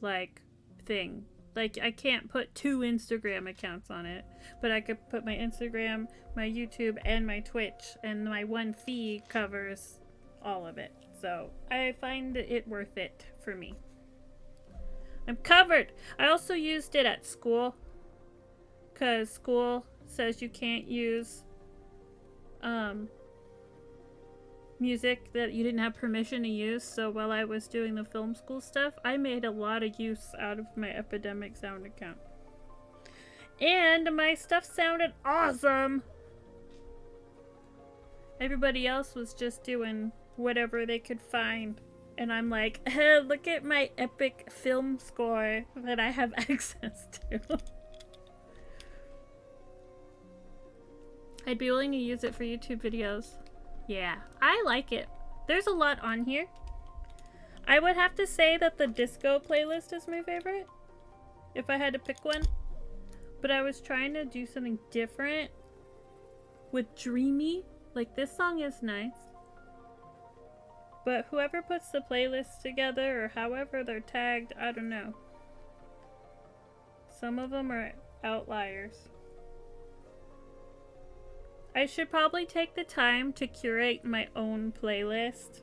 like thing. Like I can't put 2 Instagram accounts on it, but I could put my Instagram, my YouTube, and my Twitch, and my one fee covers all of it. So I find it worth it for me. I'm covered. I also used it at school because school says you can't use music that you didn't have permission to use. So while I was doing the film school stuff, I made a lot of use out of my Epidemic sound account. And my stuff sounded awesome. Everybody else was just doing whatever they could find. And I'm like, hey, look at my epic film score that I have access to. I'd be willing to use it for YouTube videos. Yeah, I like it. There's a lot on here. I would have to say that the disco playlist is my favorite, if I had to pick one. But I was trying to do something different with dreamy. Like, this song is nice. But whoever puts the playlist together, or however they're tagged, I don't know. Some of them are outliers. I should probably take the time to curate my own playlist.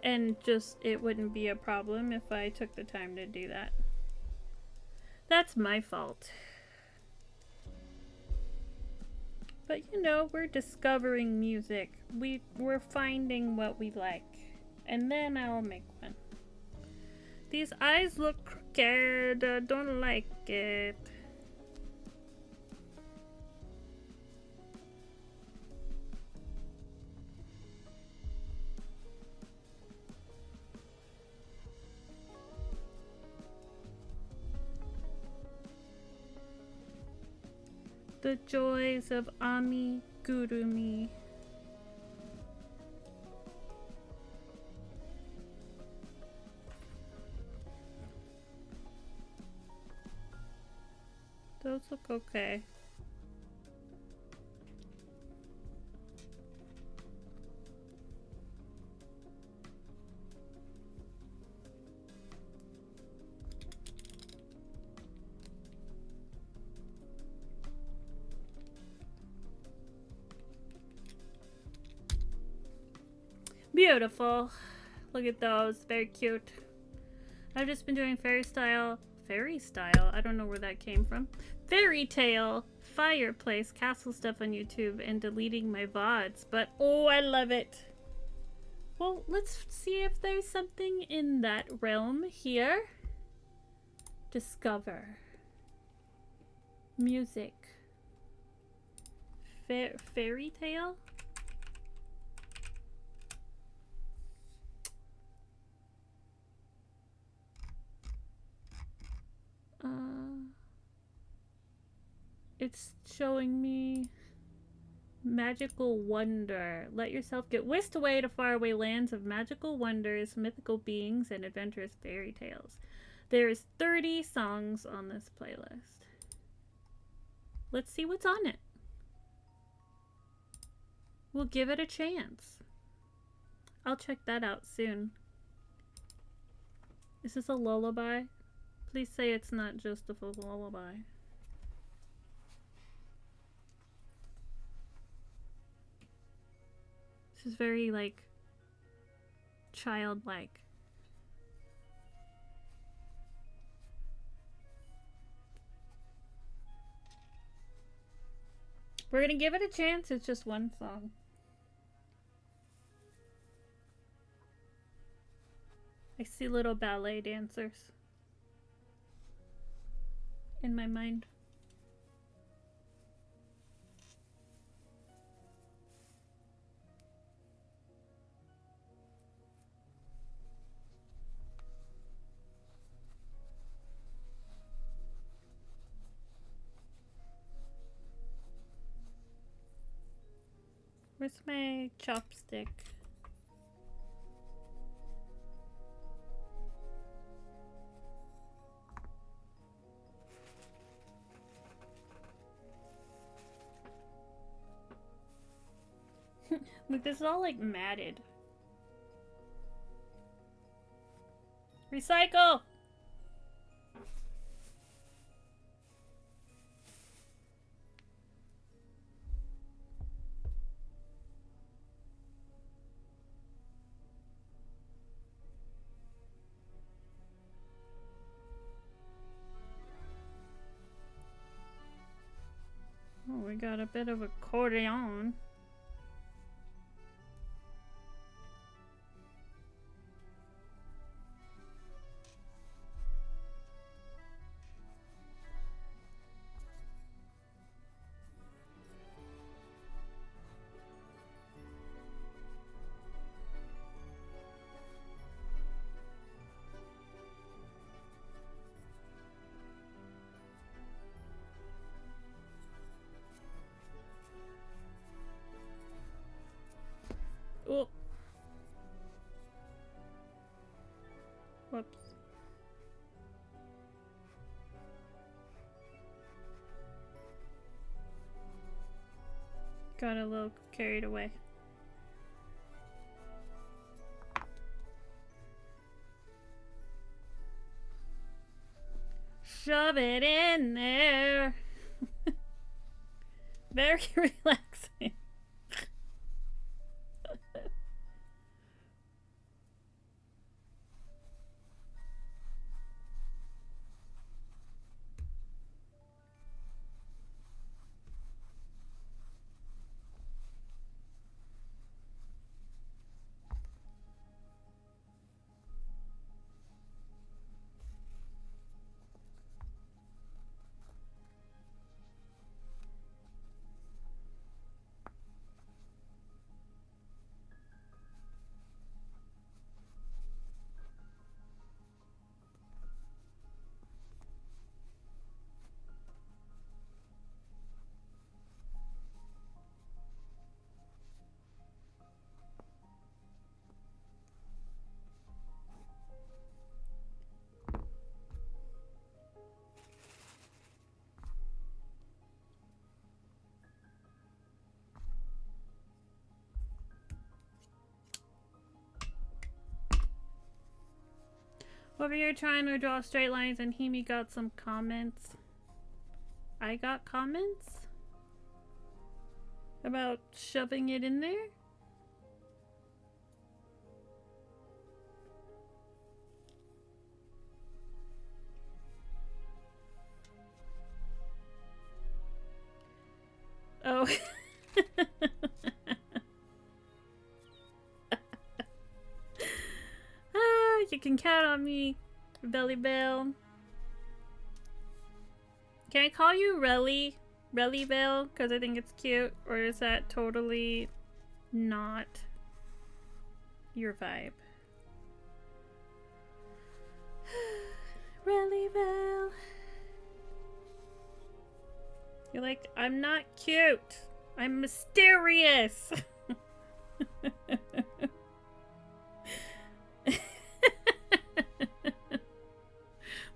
And just, it wouldn't be a problem if I took the time to do that. That's my fault. But you know, we're discovering music. We're finding what we like. And then I'll make one. These eyes look crooked. Don't like it. The joys of Amigurumi. Those look okay. Beautiful. Look at those. Very cute. I've just been doing fairy style. I don't know where that came from. Fairy tale, fireplace, castle stuff on YouTube, and deleting my VODs. But oh, I love it. Well, let's see if there's something in that realm here. Discover. Music. Fairy tale? It's showing me magical wonder. Let yourself get whisked away to faraway lands of magical wonders, mythical beings, and adventurous fairy tales. There's 30 songs on this playlist. Let's see what's on it. We'll give it a chance. I'll check that out soon. Is this a lullaby? Please say it's not just a full lullaby. This is very, like, childlike. We're gonna give it a chance. It's just one song. I see little ballet dancers in my mind. Where's my chopstick? Look, this is all like matted. Recycle! Oh, we got a bit of accordion. Oh. Whoops. Got a little carried away. Shove it in there. Very relaxing. Over here trying to draw straight lines and Himi got some comments. I got comments? About shoving it in there? Oh. You can count on me, Belly Bell. Can I call you Relly? Relly Bell? Because I think it's cute. Or is that totally not your vibe? Relly Bell. You're like, I'm not cute. I'm mysterious.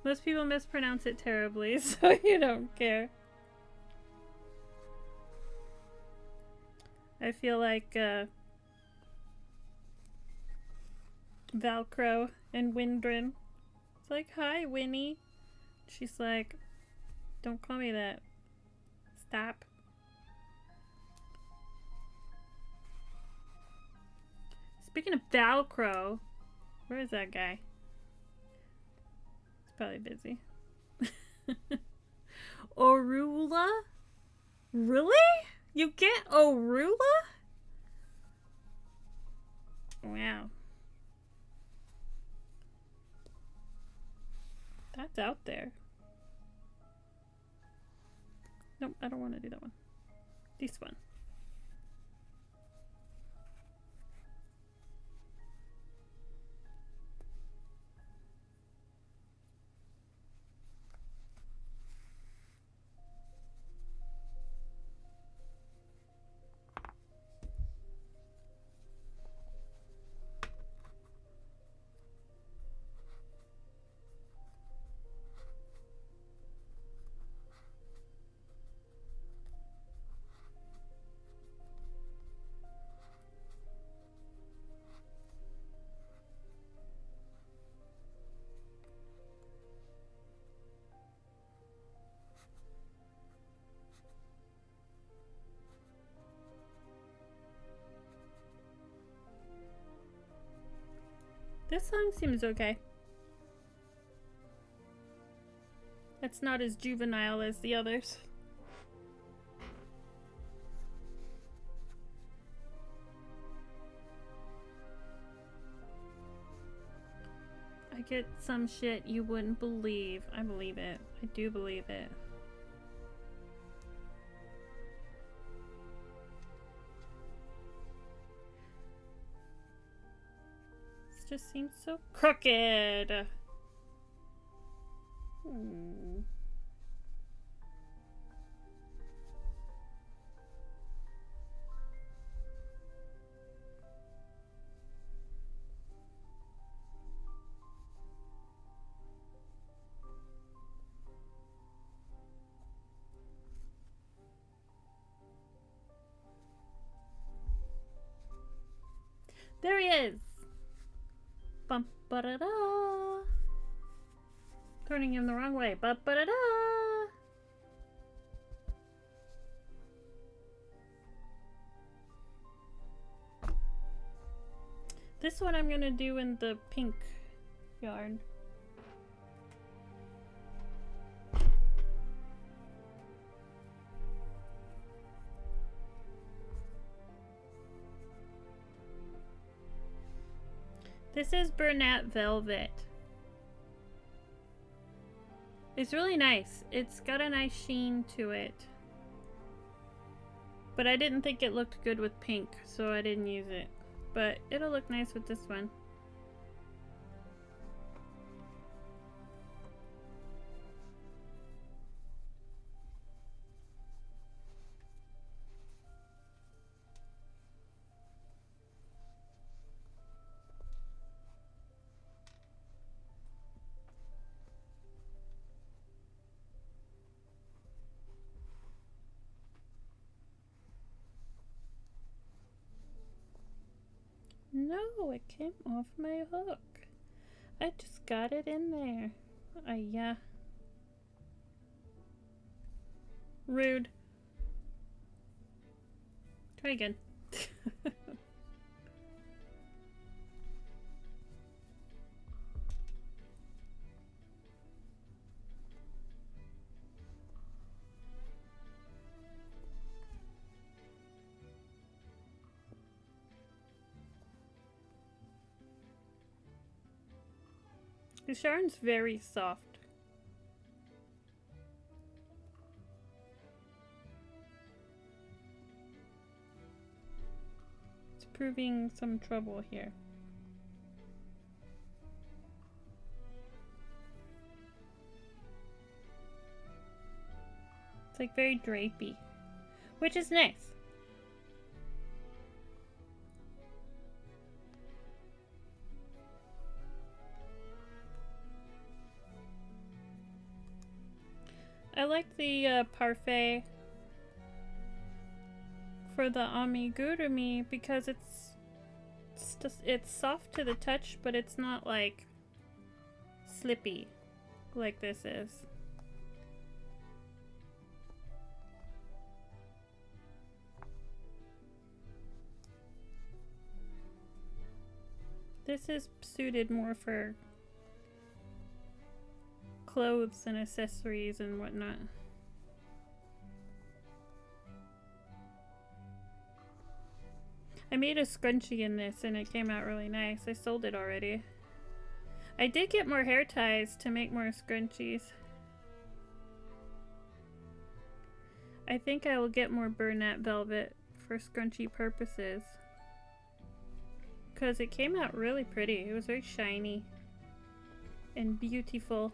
Most people mispronounce it terribly, so you don't care. I feel like Velcro and Windrin. It's like, hi, Winnie. She's like, don't call me that. Stop. Speaking of Velcro, where is that guy? Probably busy. Orula? Really? You get Orula? Wow. That's out there. Nope, I don't want to do that one. This one. This song seems okay. It's not as juvenile as the others. I get some shit you wouldn't believe. I believe it. I do believe it. This just seems so crooked. There he is! Bum ba da da! Turning him the wrong way. Ba ba da da! This one I'm gonna do in the pink yarn. This is Bernat Velvet. It's really nice. It's got a nice sheen to it. But I didn't think it looked good with pink, so I didn't use it. But it'll look nice with this one. No, it came off my hook. I just got it in there. Yeah. Rude. Try again. The yarn's very soft. It's proving some trouble here. It's like very drapey, which is nice. I like the Parfait for the Amigurumi because it's soft to the touch, but it's not like slippy like this is. This is suited more for clothes and accessories and whatnot. I made a scrunchie in this and it came out really nice. I sold it already. I did get more hair ties to make more scrunchies. I think I will get more Bernat Velvet for scrunchie purposes. Because it came out really pretty. It was very shiny and beautiful.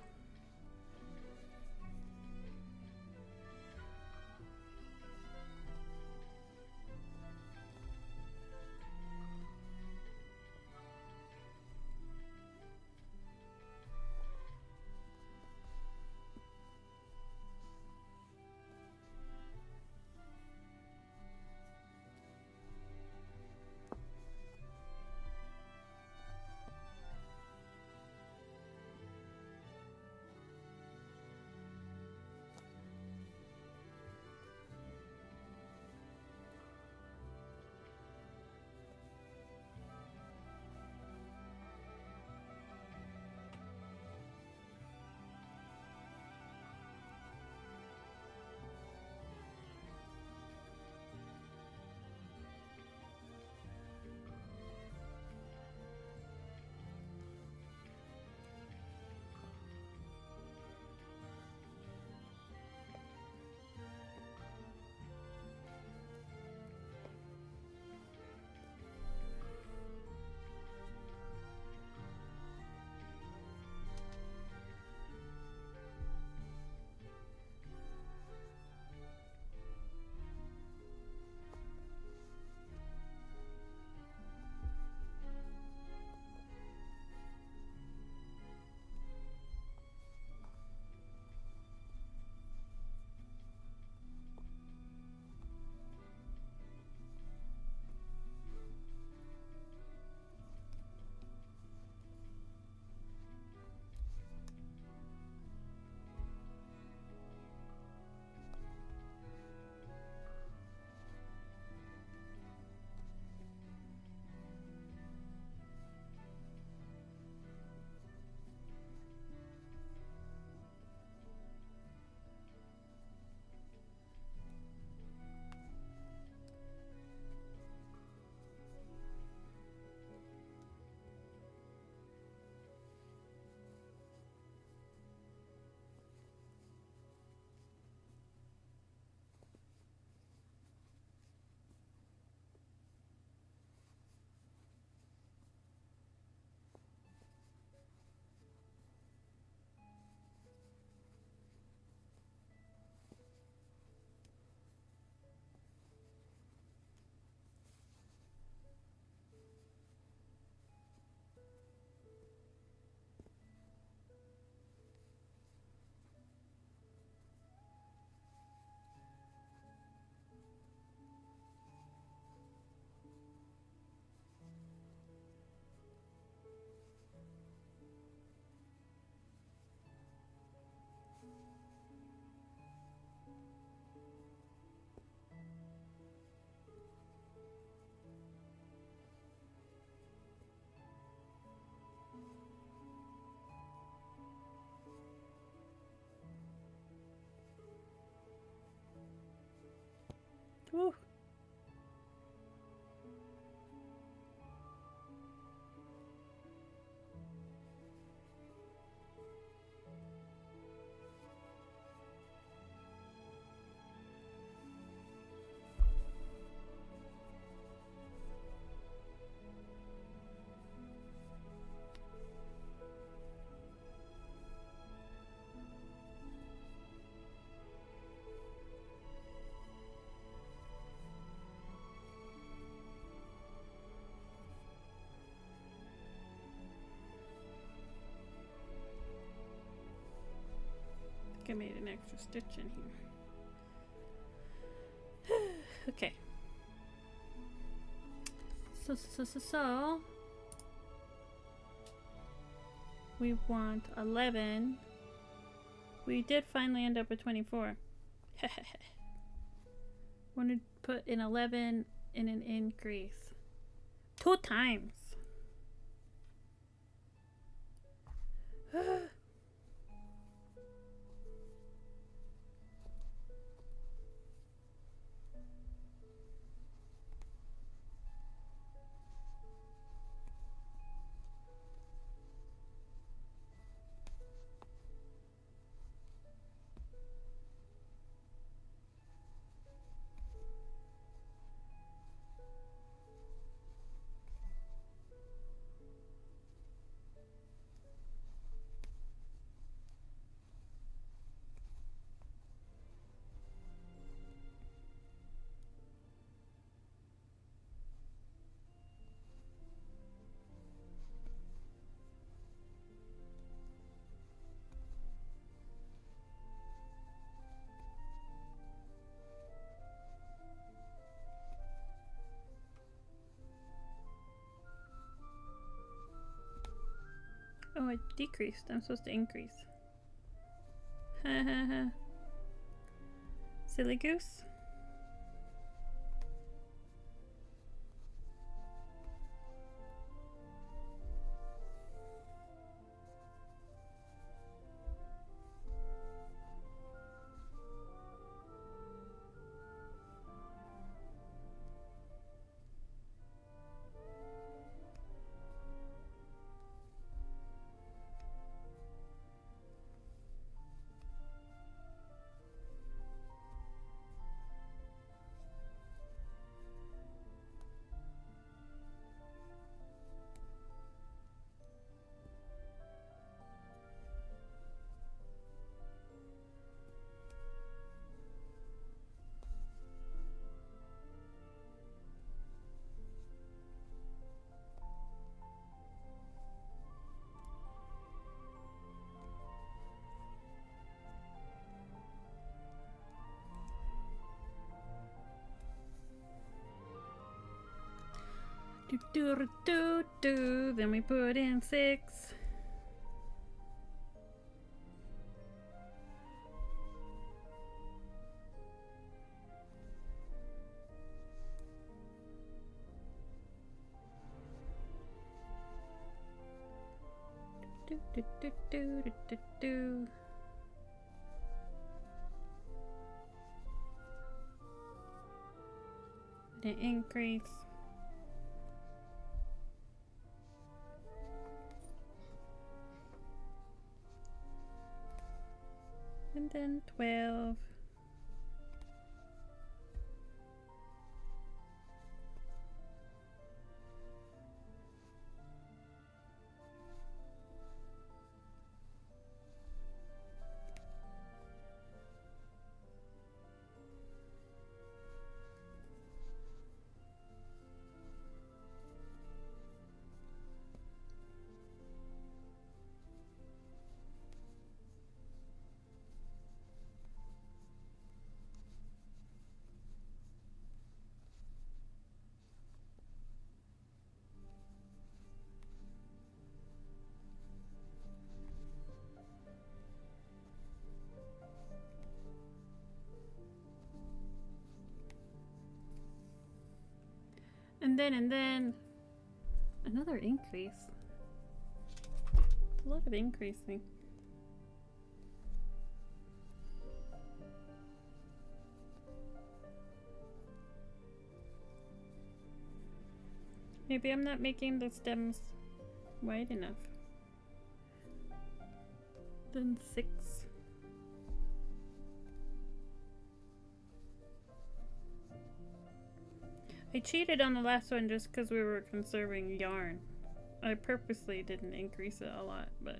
Woo. I made an extra stitch in here. Okay. So we want 11. We did finally end up with 24. Want to put an 11 in an increase 2 times. Oh, it decreased. I'm supposed to increase. Ha ha ha. Silly goose. Do do do do do. Then we put in 6. Do do do do do do do. The increase. And then 12. And then another increase. It's a lot of increasing. Maybe I'm not making the stems wide enough. Then 6. I cheated on the last one just because we were conserving yarn. I purposely didn't increase it a lot, but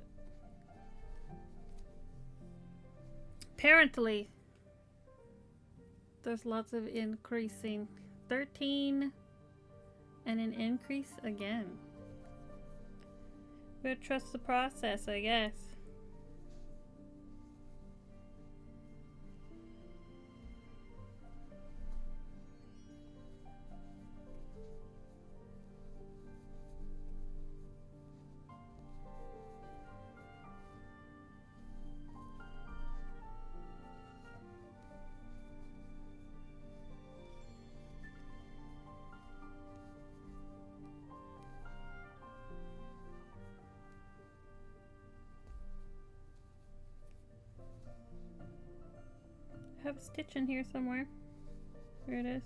apparently there's lots of increasing. 13 and an increase again. We'll trust the process, I guess. I have a stitch in here somewhere. Here it is.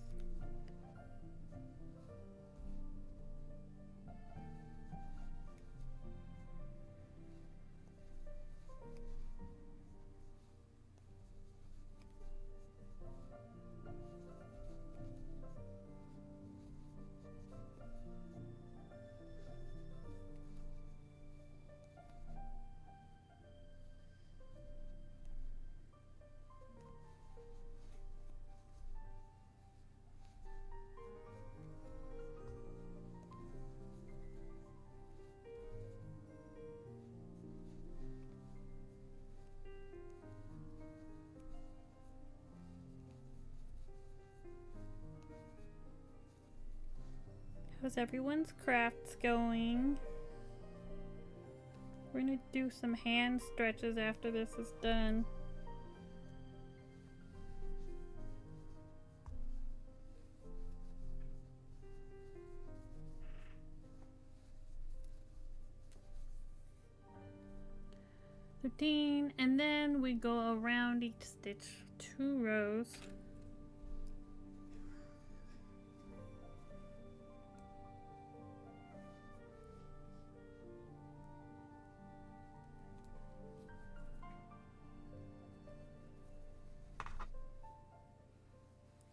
How's everyone's crafts going? We're gonna do some hand stretches after this is done. And then we go around each stitch 2 rows.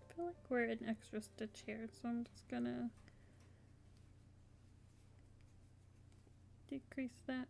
I feel like we're an extra stitch here, so I'm just gonna decrease that.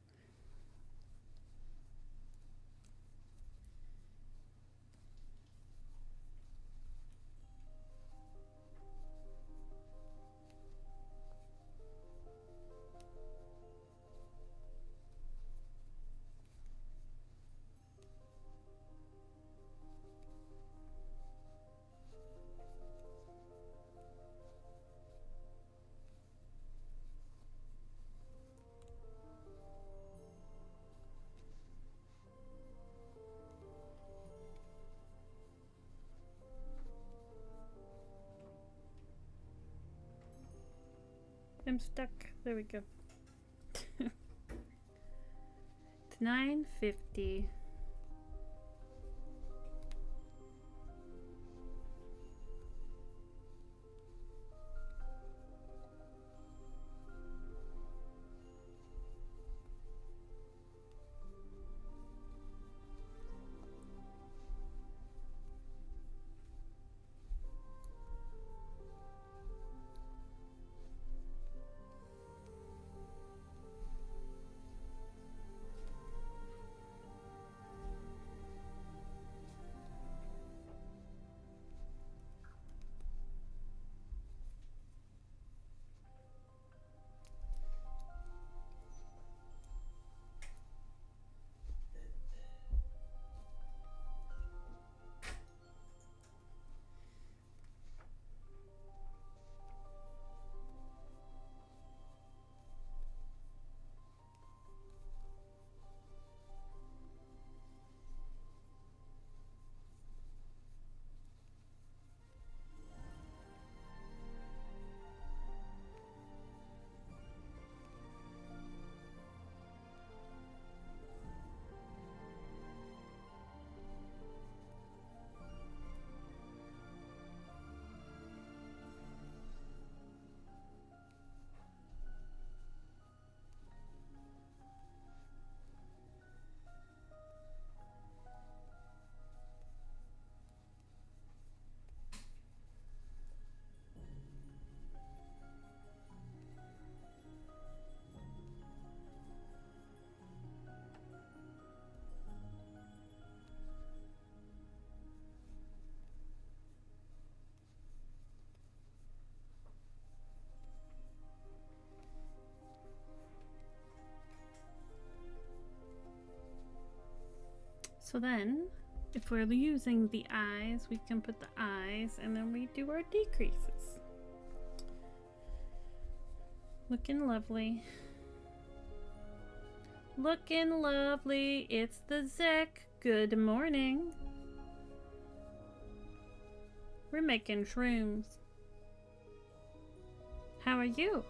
I'm stuck. There we go. It's 9:50. So then, if we're using the eyes, we can put the eyes and then we do our decreases. Looking lovely. Looking lovely. It's the Zek. Good morning. We're making shrooms. How are you?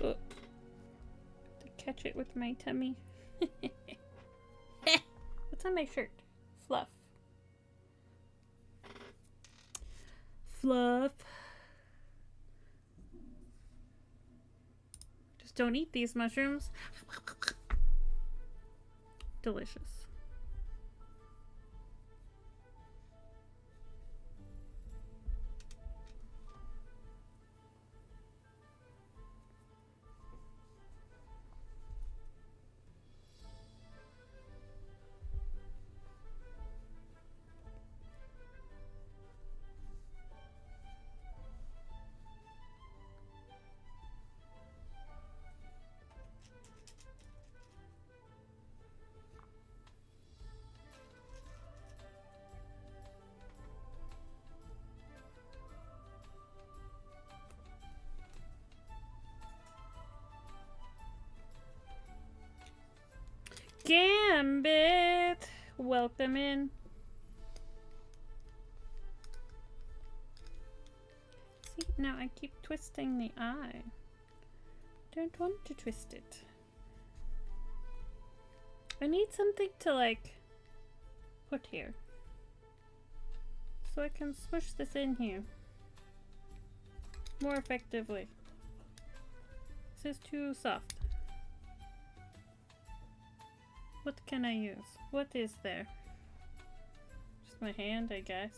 Oh, to catch it with my tummy. What's on my shirt? Fluff. Fluff. Just don't eat these mushrooms. Delicious. Gambit! Welcome in. See, now I keep twisting the eye. Don't want to twist it. I need something to, like, put here. So I can smush this in here more effectively. This is too soft. What can I use? What is there? Just my hand, I guess.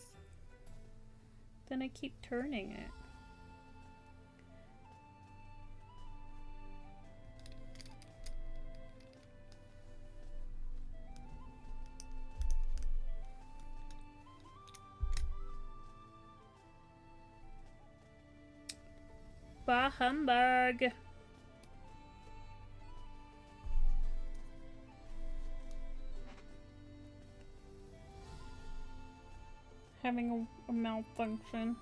Then I keep turning it. Bah humbug! Having a malfunction.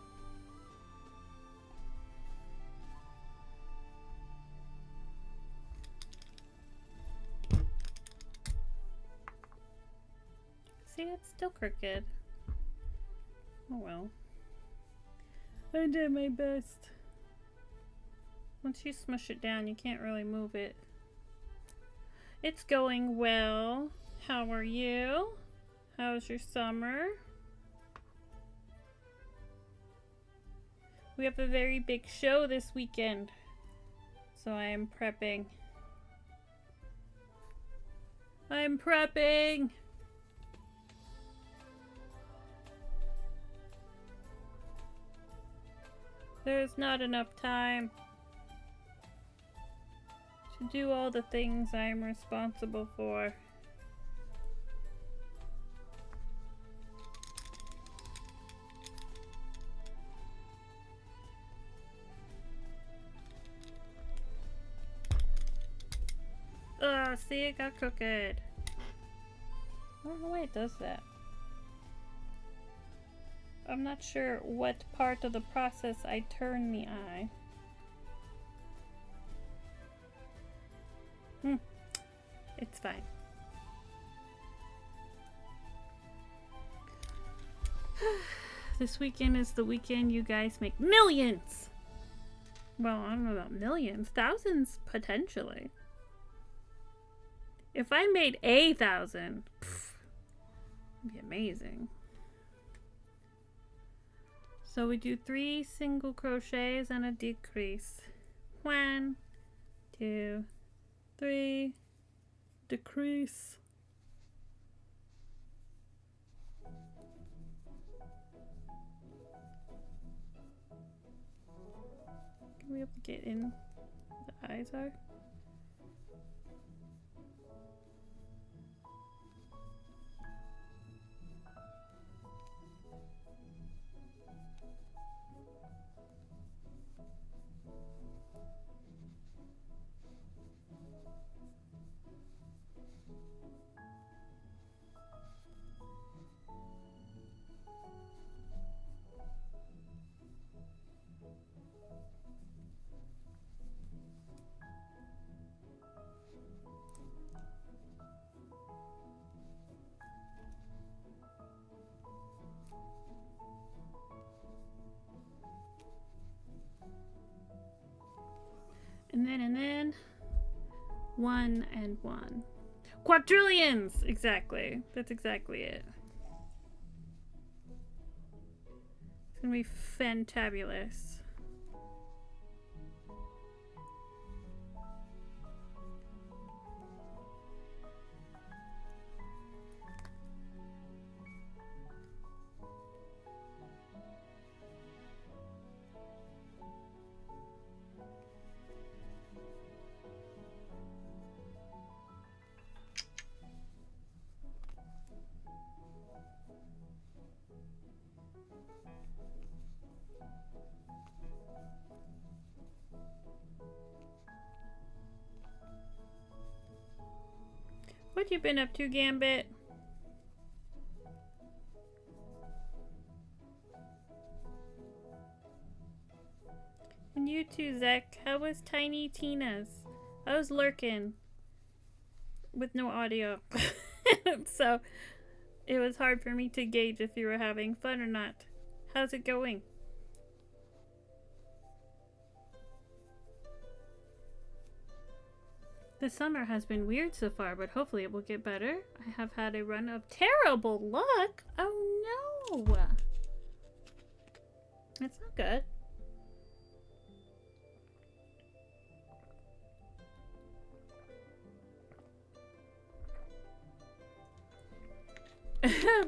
See, it's still crooked. Oh well. I did my best. Once you smush it down, you can't really move it. It's going well. How are you? How's your summer? We have a very big show this weekend, so I am prepping. I'm prepping! There's not enough time to do all the things I'm responsible for. Oh, see, it got crooked. I don't know why it does that. I'm not sure what part of the process I turn the eye. It's fine. This weekend is the weekend you guys make millions! Well, I don't know about millions. Thousands, potentially. If I made 1,000, it'd be amazing. So we do 3 single crochets and a decrease. 1, 2, 3, decrease. we able to get in? The eyes are. And then 1 and 1. Quadrillions! Exactly. That's exactly it. It's gonna be fantabulous. What you been up to, Gambit? And you too, Zach. How was Tiny Tina's? I was lurking with no audio. So it was hard for me to gauge if you were having fun or not. How's it going? The summer has been weird so far, but hopefully it will get better. I have had a run of terrible luck. Oh no! That's not good.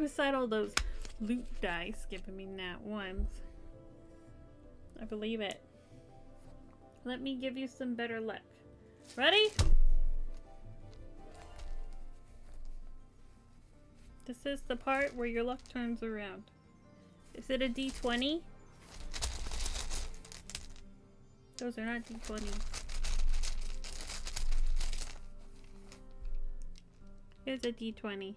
Beside all those loot dice giving me nat ones. I believe it. Let me give you some better luck. Ready? This is the part where your luck turns around. Is it a D20? Those are not D20s. Here's a D20.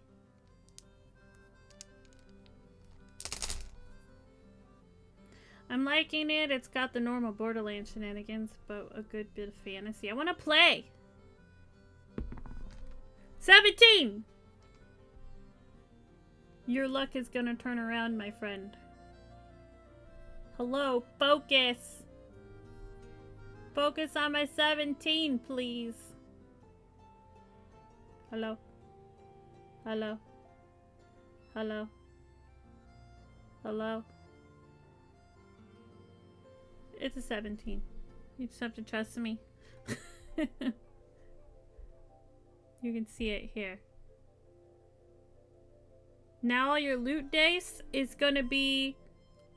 I'm liking it. It's got the normal Borderlands shenanigans, but a good bit of fantasy. I want to play! 17! Your luck is gonna turn around, my friend. Hello, focus! Focus on my 17, please. Hello? Hello? Hello? Hello? It's a 17. You just have to trust me. You can see it here. Now all your loot dice is gonna be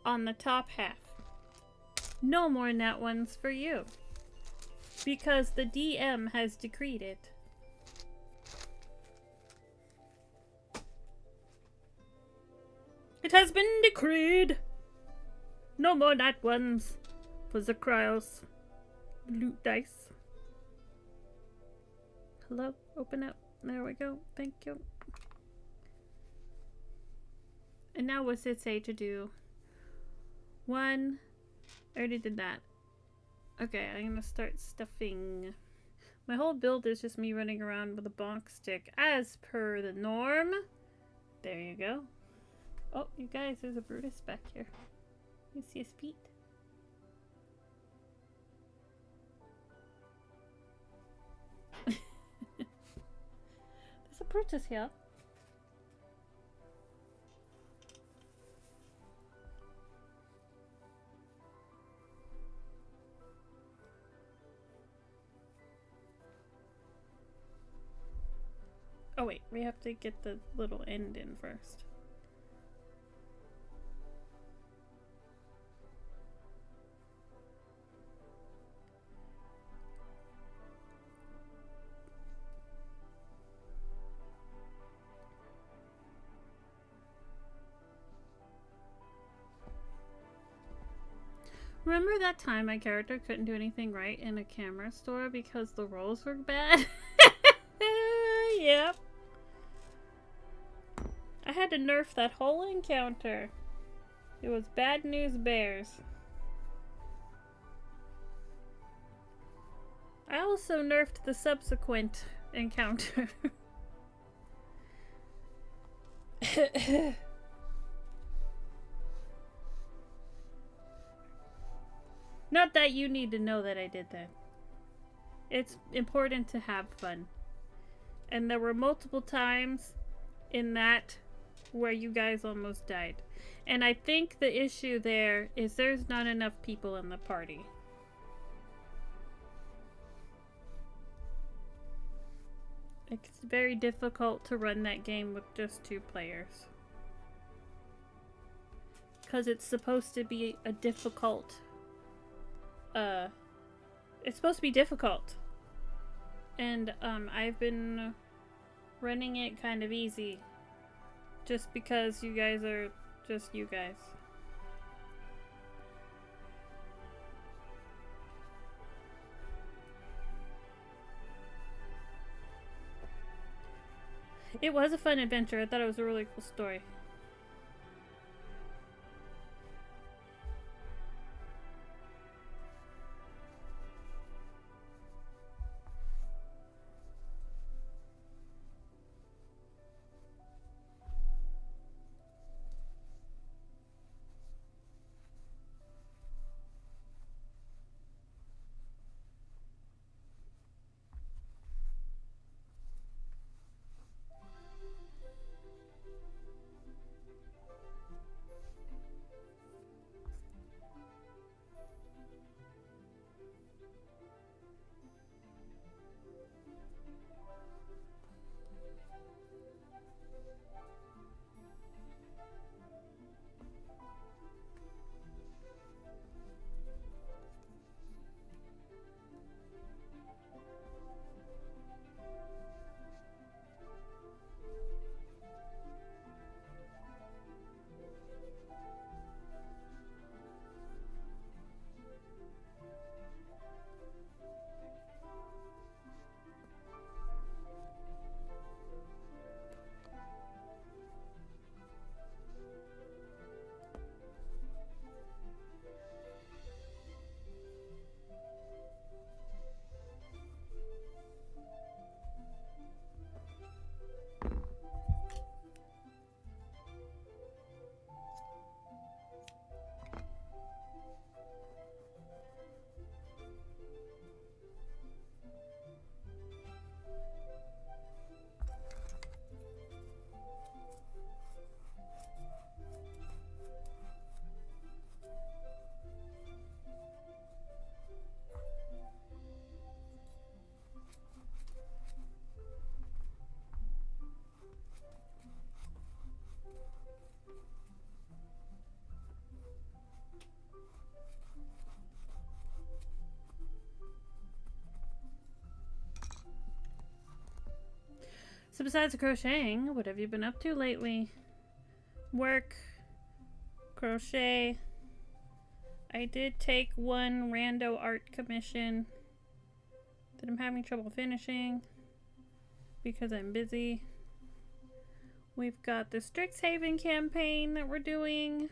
on the top half. No more nat ones for you. Because the DM has decreed it. It has been decreed! No more nat ones for the Cryos loot dice. Hello? Open up. There we go. Thank you. And now what's it say to do? 1. I already did that. Okay, I'm gonna start stuffing. My whole build is just me running around with a bonk stick as per the norm. There you go. Oh, you guys, there's a Brutus back here. You see his feet? There's a Brutus here. Oh wait, we have to get the little end in first. Remember that time my character couldn't do anything right in a camera store because the rolls were bad? Yep. I had to nerf that whole encounter. It was bad news bears. I also nerfed the subsequent encounter. Not that you need to know that I did that. It's important to have fun. And there were multiple times in that where you guys almost died. And I think the issue there is there's not enough people in the party. It's very difficult to run that game with just 2 players. Because it's supposed to be a difficult... it's supposed to be difficult. And, I've been running it kind of easy. Just because you guys are just you guys. It was a fun adventure. I thought it was a really cool story. So besides crocheting, what have you been up to lately? Work, crochet. I did take one rando art commission that I'm having trouble finishing because I'm busy. We've got the Strixhaven campaign that we're doing,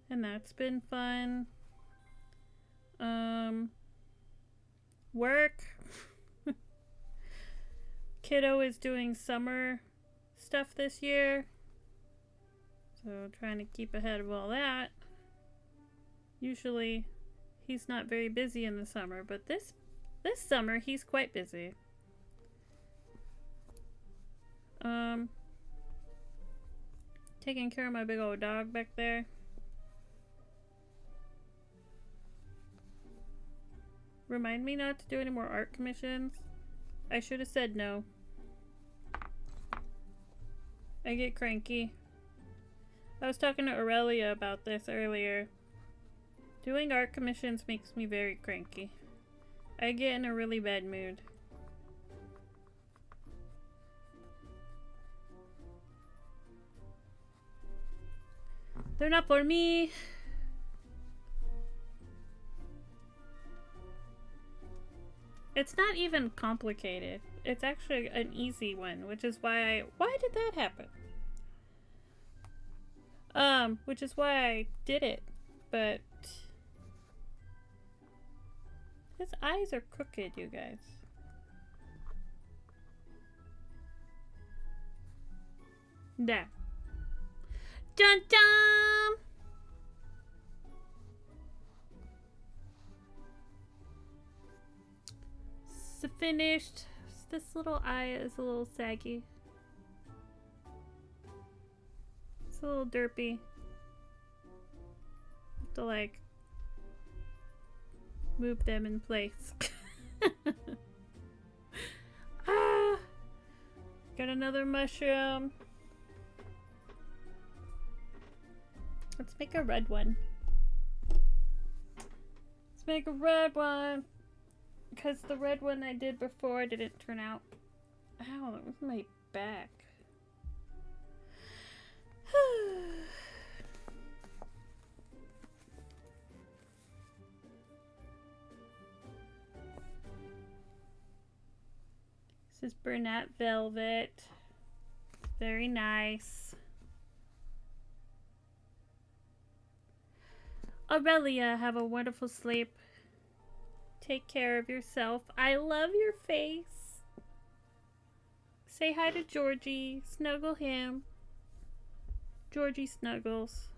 and that's been fun. Work. Kiddo is doing summer stuff this year, so trying to keep ahead of all that. Usually he's not very busy in the summer, but this summer he's quite busy. Taking care of my big old dog back there. Remind me not to do any more art commissions. I should have said no. I get cranky. I was talking to Aurelia about this earlier. Doing art commissions makes me very cranky. I get in a really bad mood. They're not for me. It's not even complicated. It's actually an easy one, which is why why did that happen? Which is why I did it. But his eyes are crooked, you guys. There. Dun dun! So finished. This little eye is a little saggy. It's a little derpy. Have to like move them in place. Ah! Got another mushroom. Let's make a red one. Let's make a red one. Because the red one I did before didn't turn out. Ow, that was my back. This is Bernat Velvet. Very nice. Aurelia, have a wonderful sleep. Take care of yourself. I love your face. Say hi to Georgie. Snuggle him. Georgie snuggles.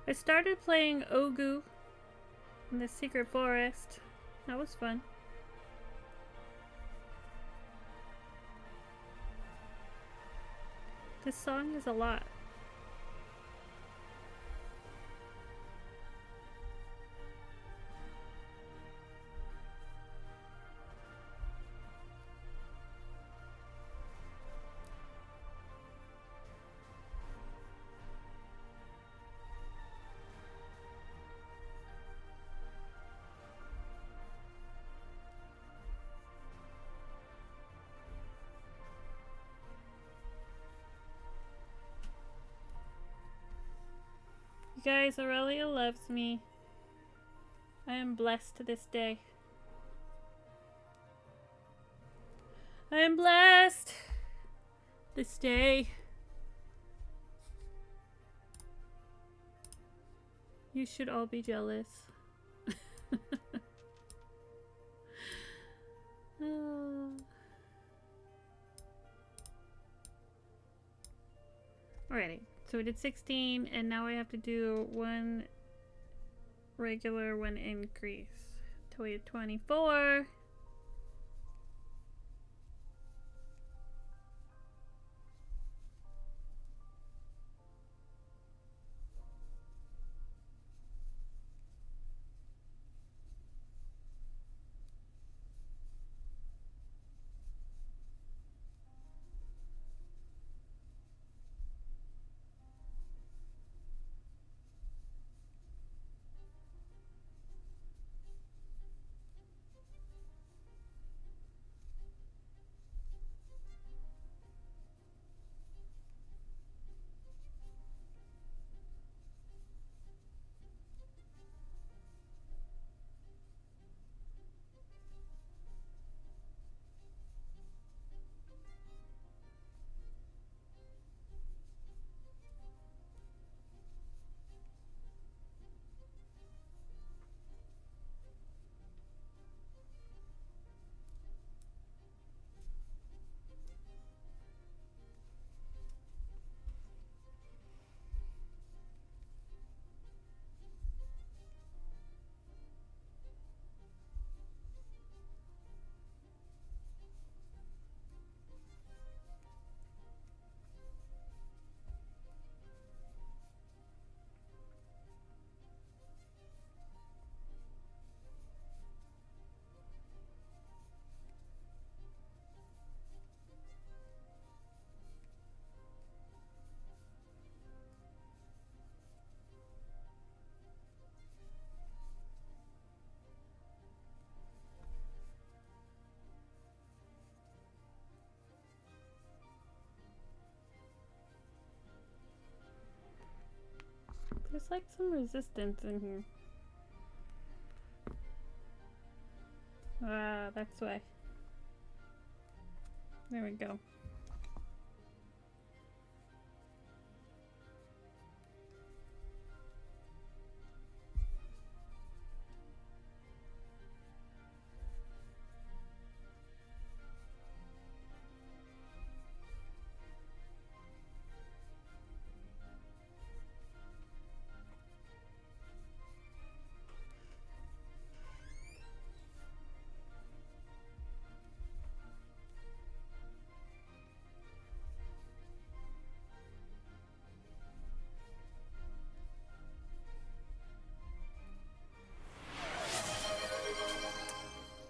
I started playing Ogu in the Secret Forest. That was fun. This song is a lot. Guys, Aurelia loves me. I am blessed to this day. I am blessed this day. You should all be jealous. Alrighty. So we did 16, and now we have to do one regular, one increase. Till we had 24. like some resistance in here. Ah, that's why. There we go.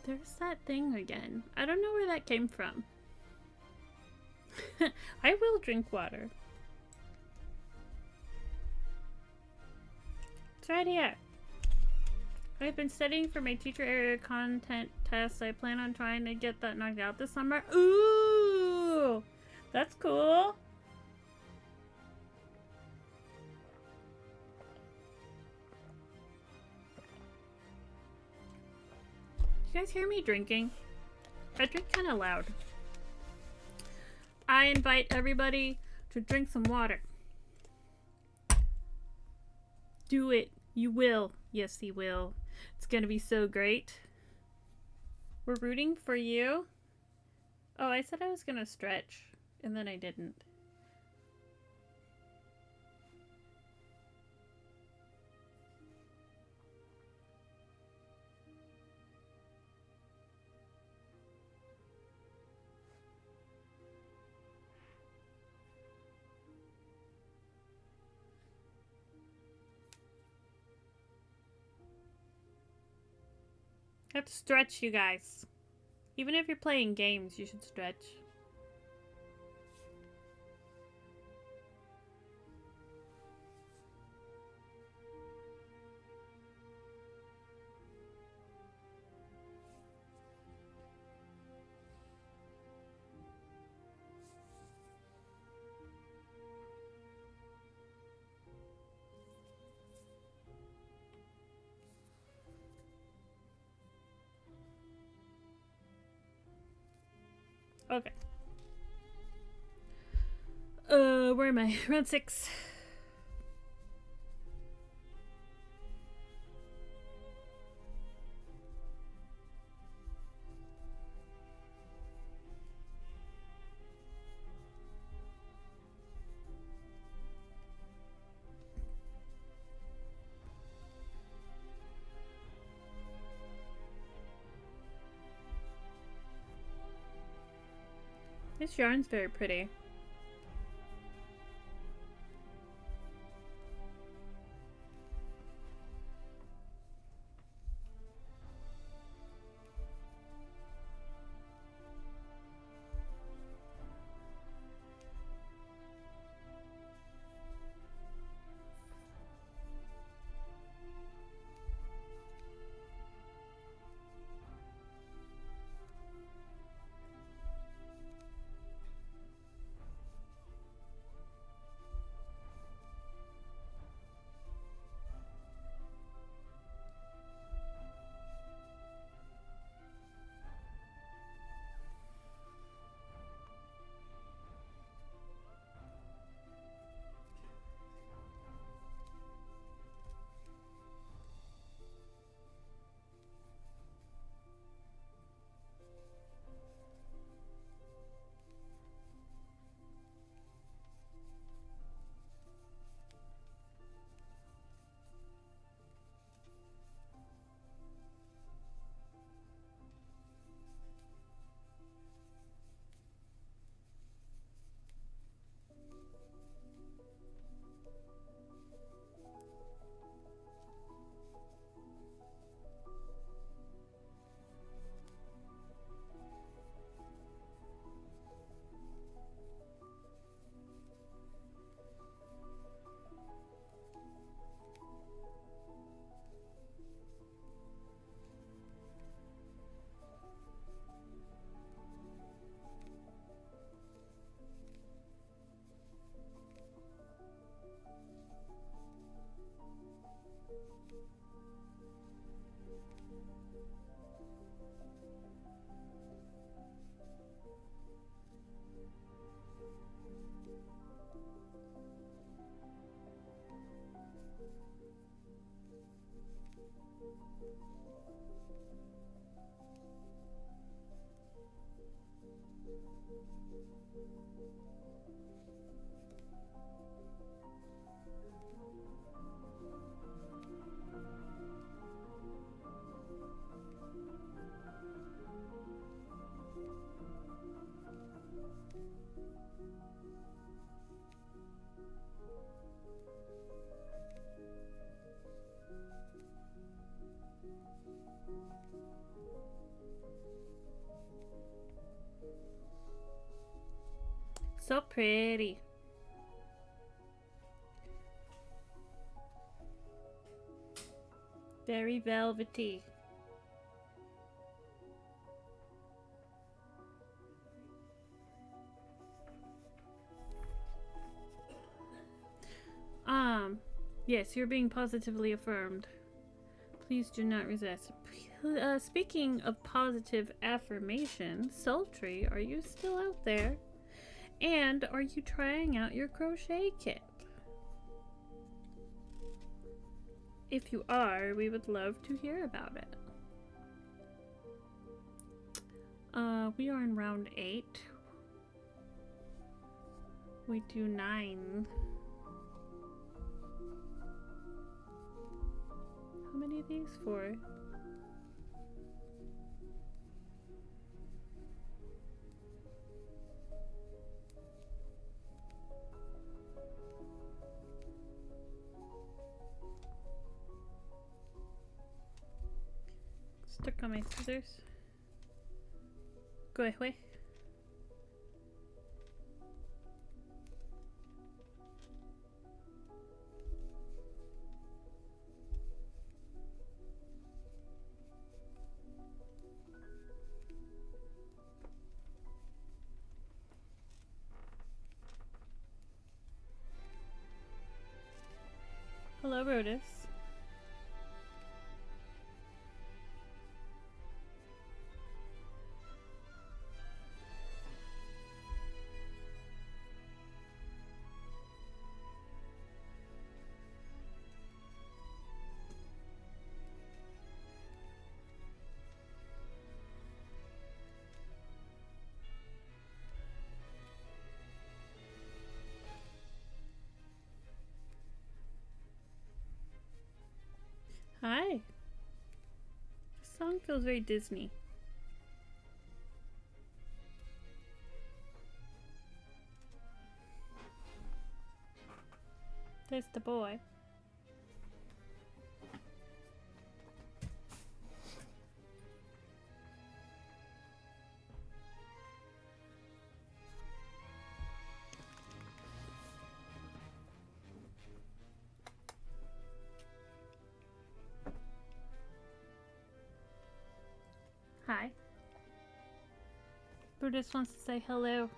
There's that thing again. I don't know where that came from. I will drink water. It's right here. I've been studying for my teacher area content test. I plan on trying to get that knocked out this summer. Ooh! That's cool. You guys hear me drinking? I drink kind of loud. I invite everybody to drink some water. Do it. You will. Yes, you will. It's gonna be so great. We're rooting for you. Oh, I said I was gonna stretch, and then I didn't. You have to stretch, you guys. Even if you're playing games, you should stretch. Okay. Where am I? Round 6. This yarn's very pretty. So pretty. Very velvety. Yes, you're being positively affirmed. Please do not resist. Speaking of positive affirmation, Sultry, are you still out there? And are you trying out your crochet kit? If you are, we would love to hear about it. We are in round 8. We do 9. How many of these for? Stuck on my scissors. Go away. Hello, Brutus. Hi. This song feels very Disney. There's the boy. Hi. Brutus wants to say hello.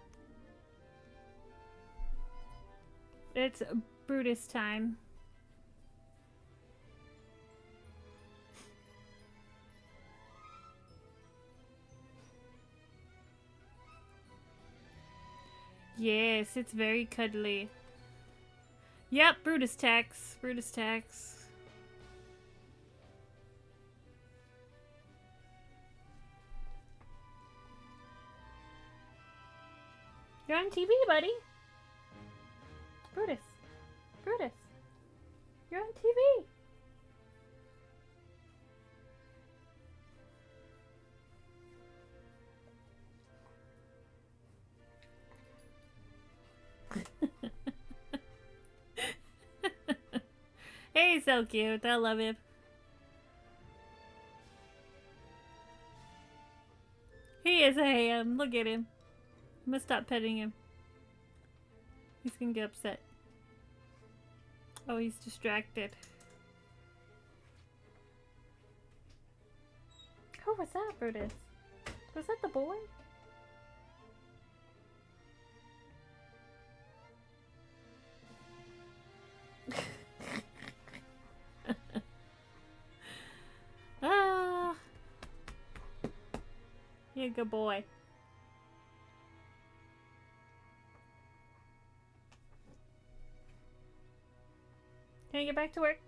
It's Brutus time. Yes, it's very cuddly. Yep, Brutus tax. Brutus tax. You're on TV, buddy. Brutus. Brutus. You're on TV. He's so cute. I love him. He is a ham. Look at him. I'm gonna stop petting him. He's gonna get upset. Oh, he's distracted. Who was that, Brutus? Was that the boy? Ah, you're a good boy. Can you get back to work?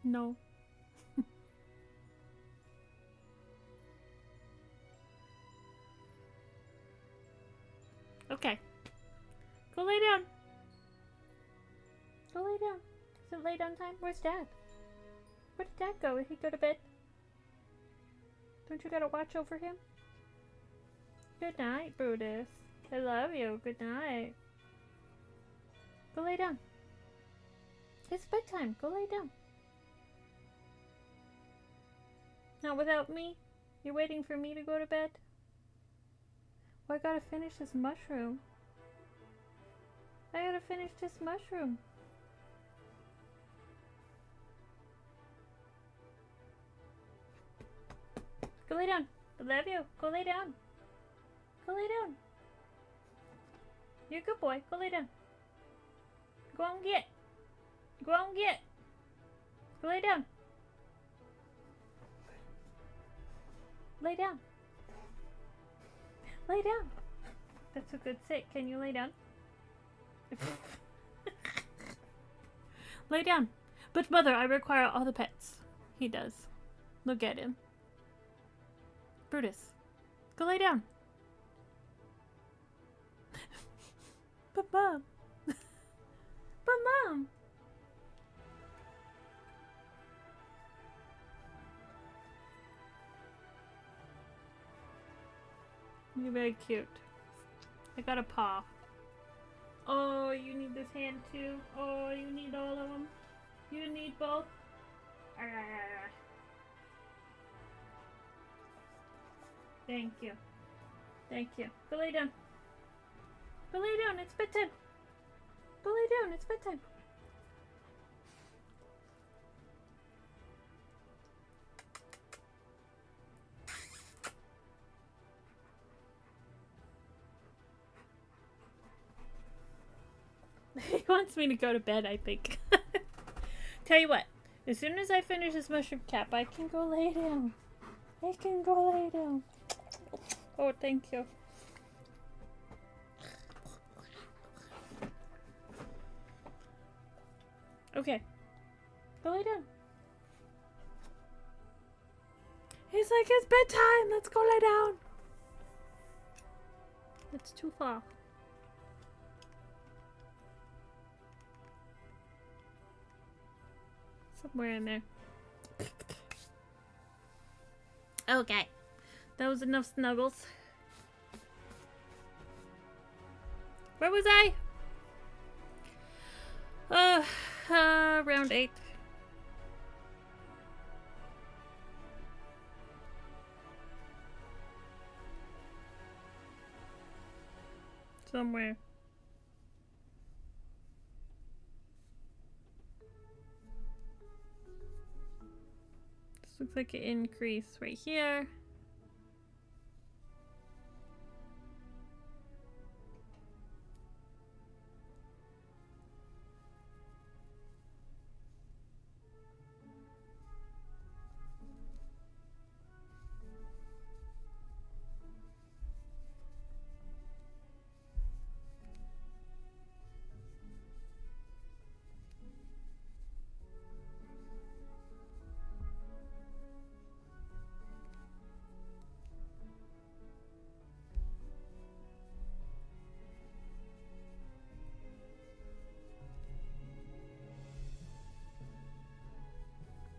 No. Okay. Go lay down. Go lay down. Is it lay down time? Where's Dad? Where did Dad go? Did he go to bed? Don't you gotta watch over him? Good night, Brutus. I love you. Good night. Go lay down. It's bedtime. Go lay down. Not without me? You're waiting for me to go to bed? Well, I gotta finish this mushroom. I gotta finish this mushroom. Go lay down. I love you. Go lay down. Go lay down. You're a good boy. Go lay down. Go on get. Go on get. Go lay down. Lay down. Lay down. That's a good sit. Can you lay down? Lay down. But mother, I require all the pets. He does. Look at him. Brutus. Go lay down. But mom. But mom. You're very cute. I got a paw. Oh, you need this hand too? Oh, you need all of them? You need both? Thank you. Thank you. Go lay down. Go lay down. It's bedtime. Go lay down. It's bedtime. He wants me to go to bed, I think. Tell you what, as soon as I finish this mushroom cap, I can go lay down. I can go lay down. Oh, thank you. Okay. Go lay down. He's like, it's bedtime. Let's go lay down. It's too far. Somewhere in there. Okay. That was enough snuggles. Where was I? Round 8. Somewhere. This looks like an increase right here.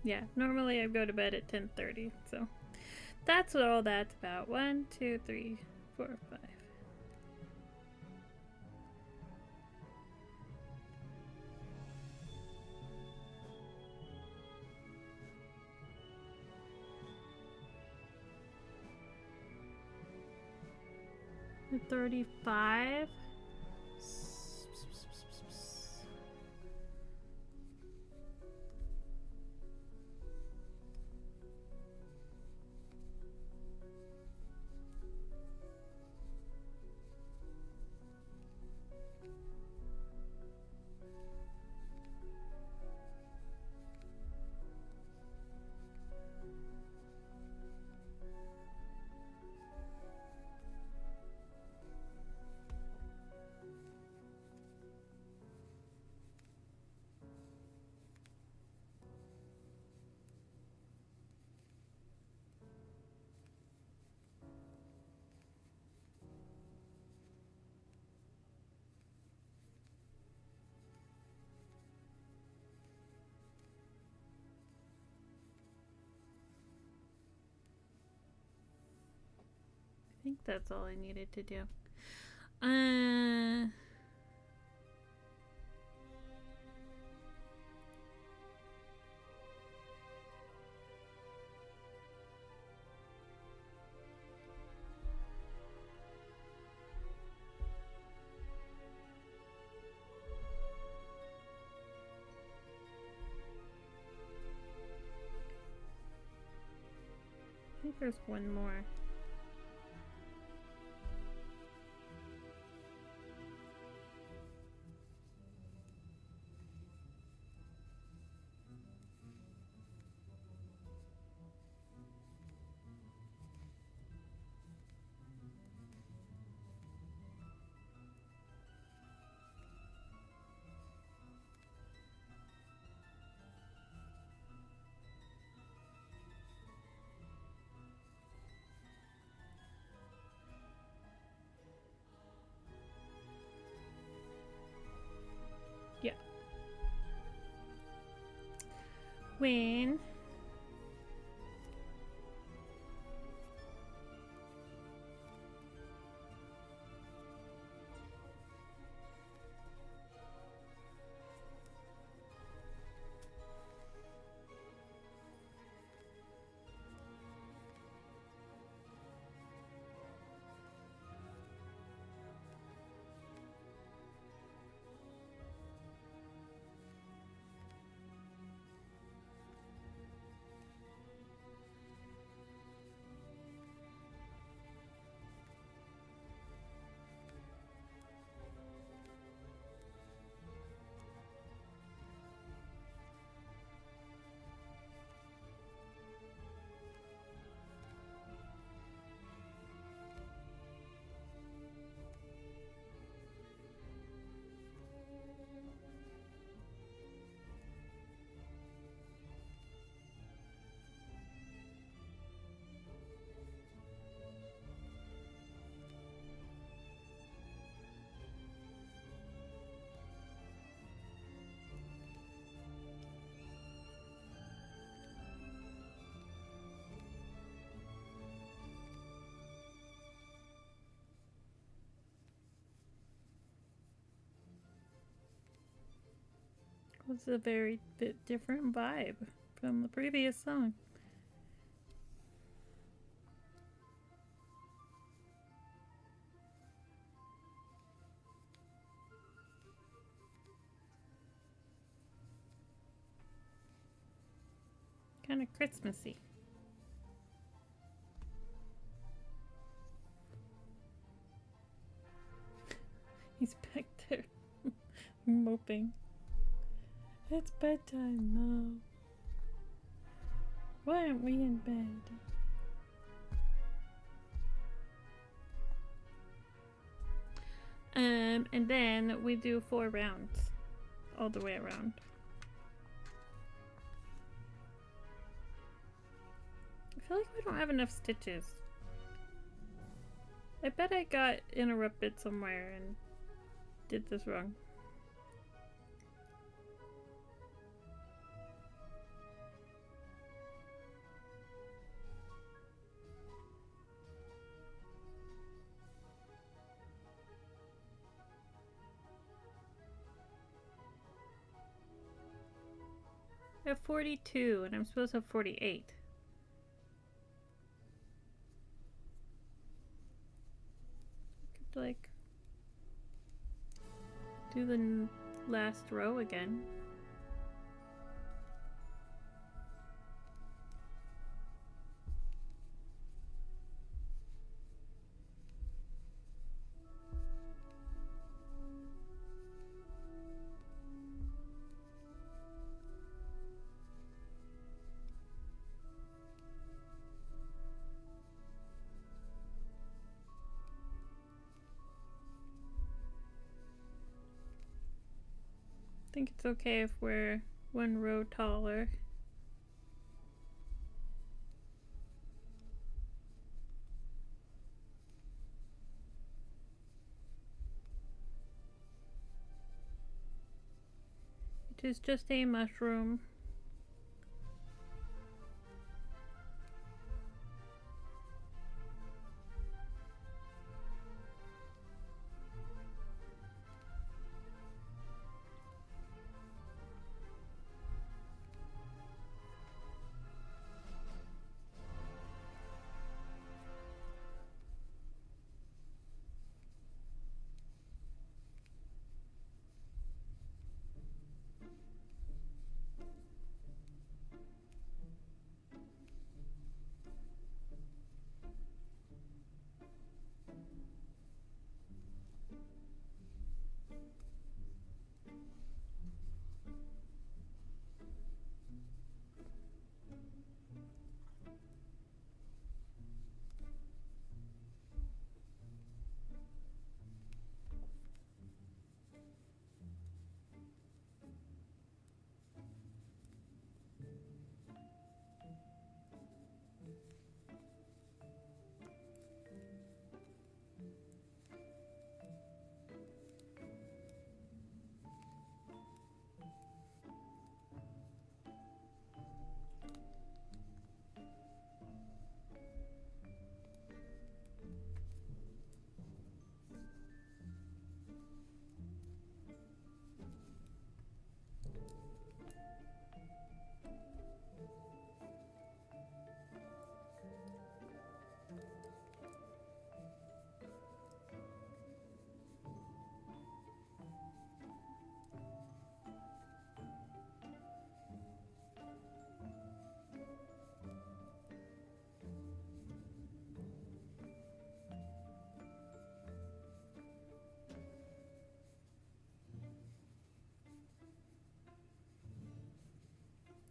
Yeah, normally I go to bed at 10:30, so that's what all that's about. 1, 2, 3, 4, 5. The 35. I think that's all I needed to do. There's one more. Yeah. When was a very bit different vibe from the previous song. Kind of Christmassy. He's back there moping. It's bedtime, Mo. Why aren't we in bed? And then we do 4 rounds all the way around. I feel like we don't have enough stitches. I bet I got interrupted somewhere and did this wrong. I have 42 and I'm supposed to have 48. Could like do the last row again. I think it's okay if we're 1 row taller. It is just a mushroom.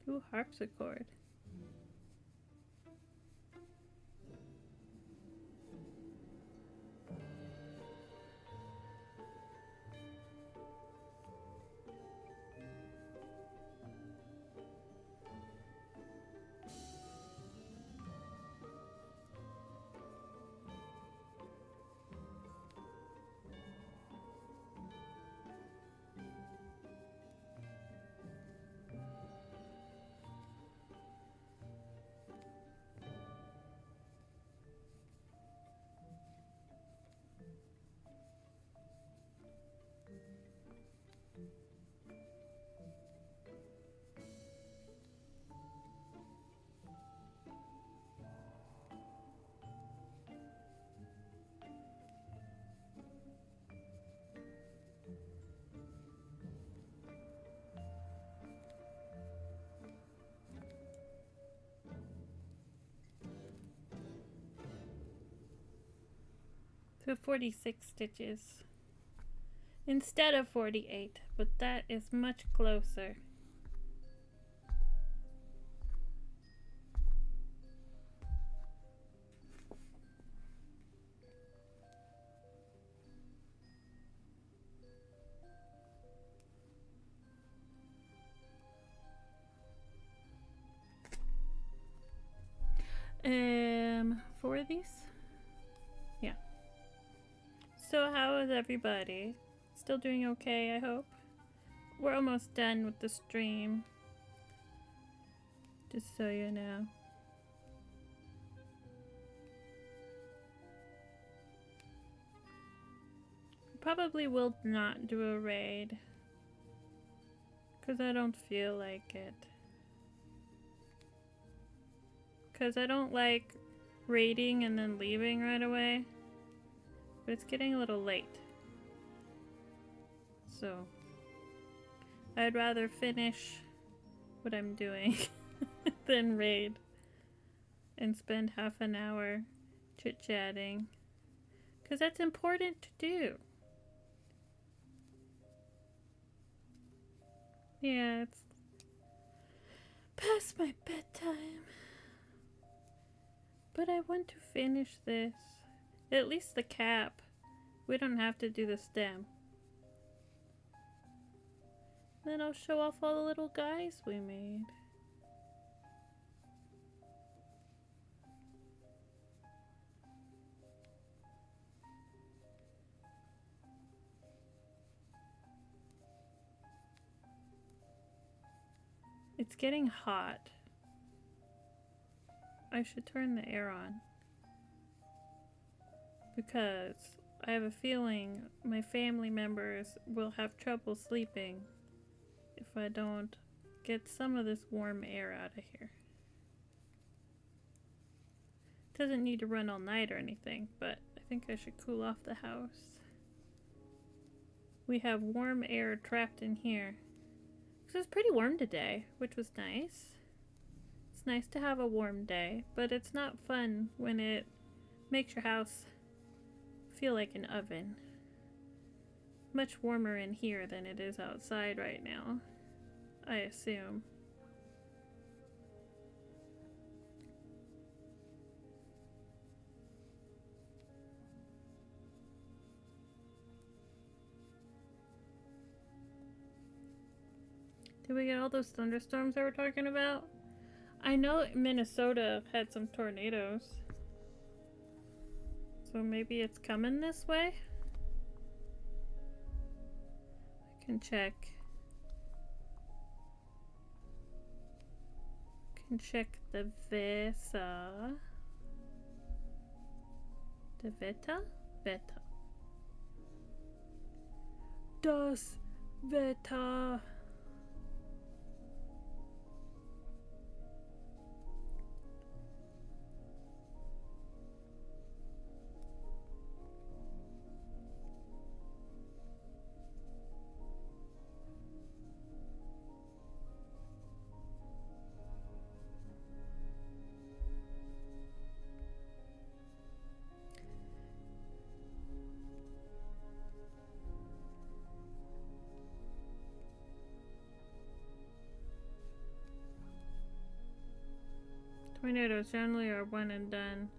Ooh, harpsichord. So 46 stitches instead of 48, but that is much closer. For these? Yeah. So how is everybody? Still doing okay, I hope? We're almost done with the stream. Just so you know. Probably will not do a raid. Because I don't feel like it. Because I don't like raiding and then leaving right away. But it's getting a little late. So I'd rather finish what I'm doing than raid and spend half an hour chit-chatting. Because that's important to do. Yeah, it's past my bedtime. But I want to finish this. At least the cap. We don't have to do the stem. Then I'll show off all the little guys we made. It's getting hot. I should turn the air on. Because I have a feeling my family members will have trouble sleeping if I don't get some of this warm air out of here. It doesn't need to run all night or anything, but I think I should cool off the house. We have warm air trapped in here. It was pretty warm today, which was nice. It's nice to have a warm day, but it's not fun when it makes your house feel like an oven. Much warmer in here than it is outside right now, I assume. Did we get all those thunderstorms that we're talking about? I know Minnesota had some tornadoes. So maybe it's coming this way? I can check. Can check the Vesa. The Veta? Veta. Das Veta. Tornadoes generally are one and done.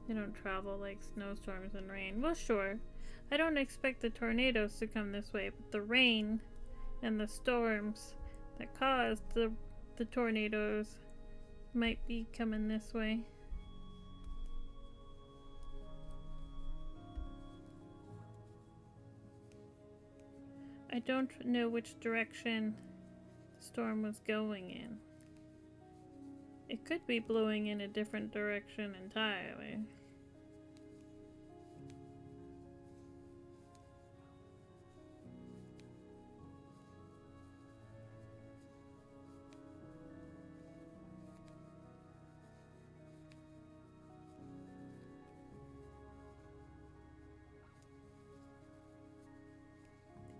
They don't travel like snowstorms and rain. Well, sure. I don't expect the tornadoes to come this way, but the rain and the storms that caused the tornadoes might be coming this way. I don't know which direction the storm was going in. It could be blowing in a different direction entirely.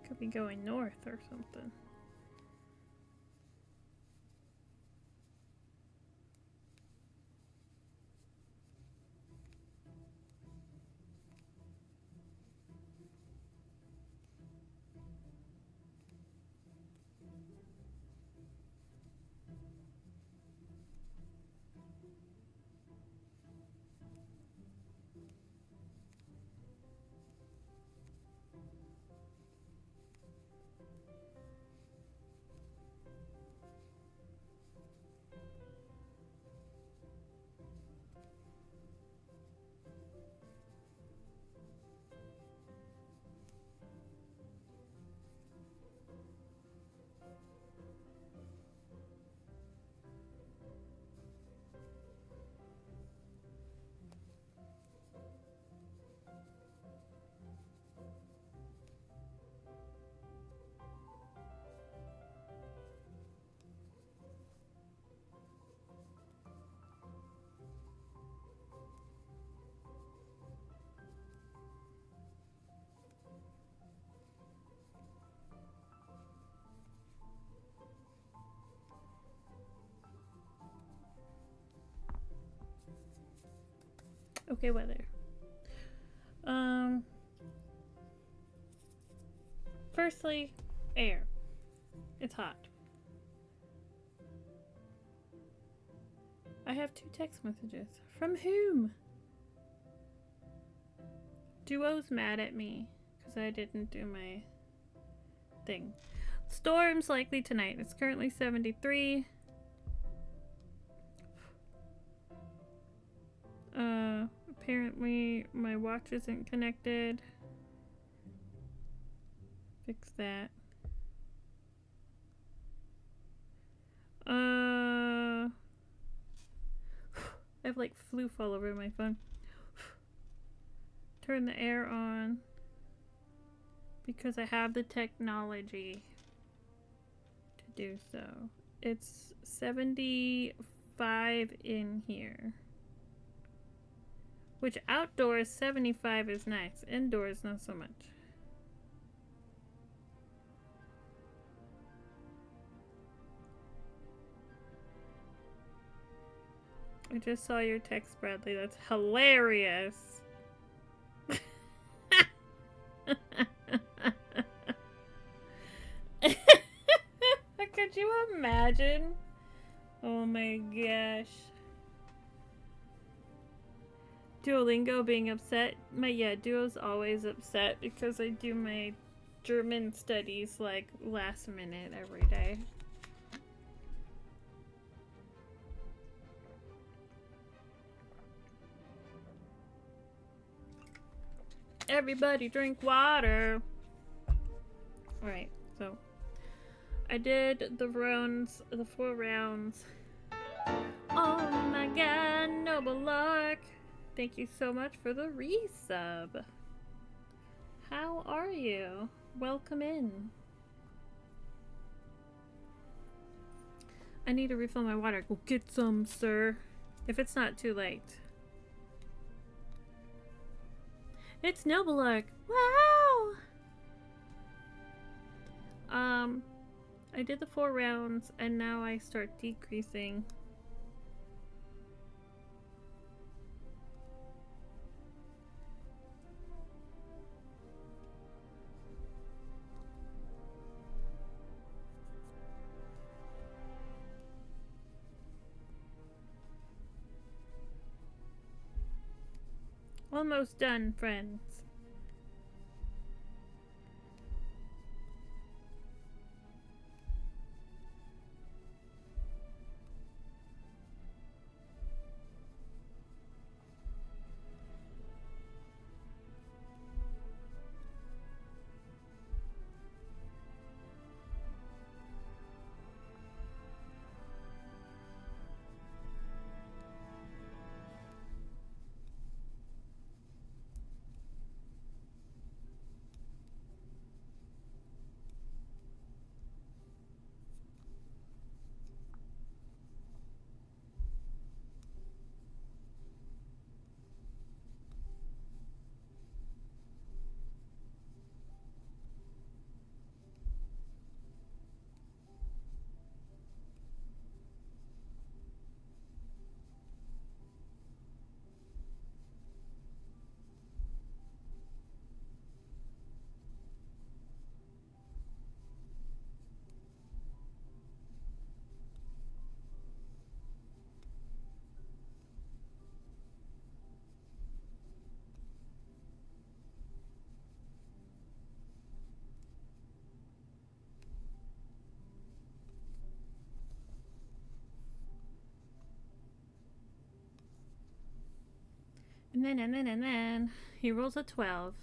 It could be going north or something. Okay, weather. Firstly, air. It's hot. I have 2 text messages. From whom? Duo's mad at me because I didn't do my thing. Storms likely tonight. It's currently 73. Apparently my watch isn't connected. Fix that. I have like floof all over my phone. Turn the air on because I have the technology to do so. It's 75 in here. Which outdoors 75 is nice. Indoors not so much. I just saw your text, Bradley. That's hilarious. Could you imagine? Oh my gosh. Duolingo being upset. Duo's always upset because I do my German studies like last minute every day. Everybody drink water. Alright, so I did the 4 rounds. Oh my god, Noble Lark. Thank you so much for the resub. How are you? Welcome in. I need to refill my water. Go get some, sir. If it's not too late. It's Noble Lark. Wow! I did the 4 rounds and now I start decreasing. Almost done, friends. And then he rolls a 12.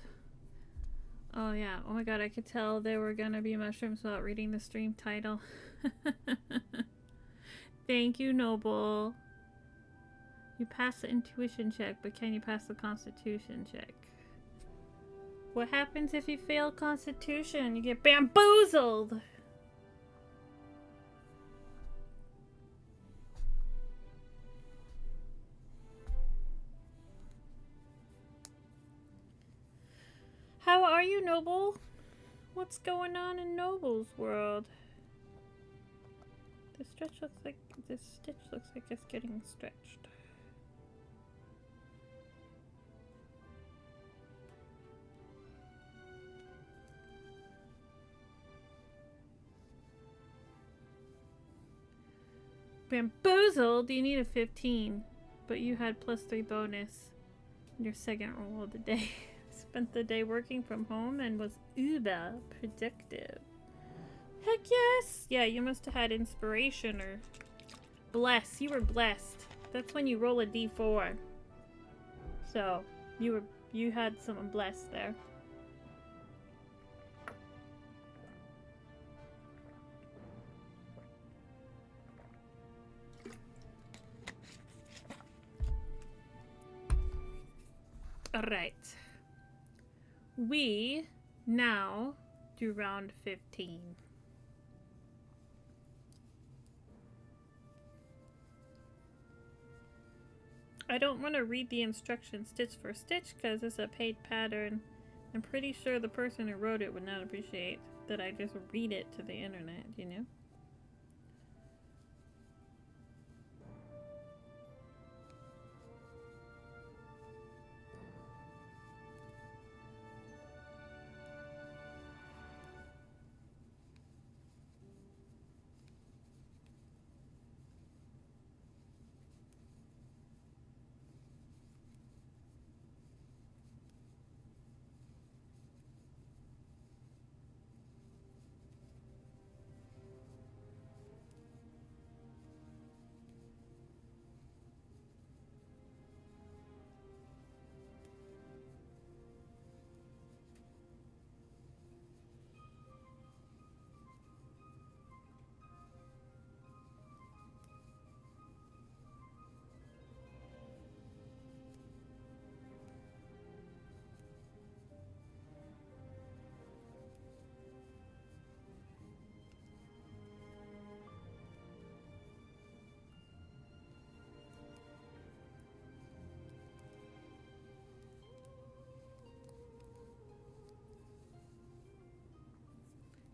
Oh yeah, oh my god, I could tell there were gonna be mushrooms without reading the stream title. Thank you, Noble. You pass the intuition check, but can you pass the constitution check? What happens if you fail constitution? You get bamboozled! How are you, Noble? What's going on in Noble's world? This stitch looks like it's getting stretched. Bamboozled? You need a 15, but you had +3 bonus in your second roll of the day. Spent the day working from home and was uber productive. Heck yes! Yeah, you must have had inspiration or bless. You were blessed. That's when you roll a d4. So you had some blessed there. Alright. We now do round 15. I don't want to read the instructions stitch for stitch because it's a paid pattern. I'm pretty sure the person who wrote it would not appreciate that I just read it to the internet, you know?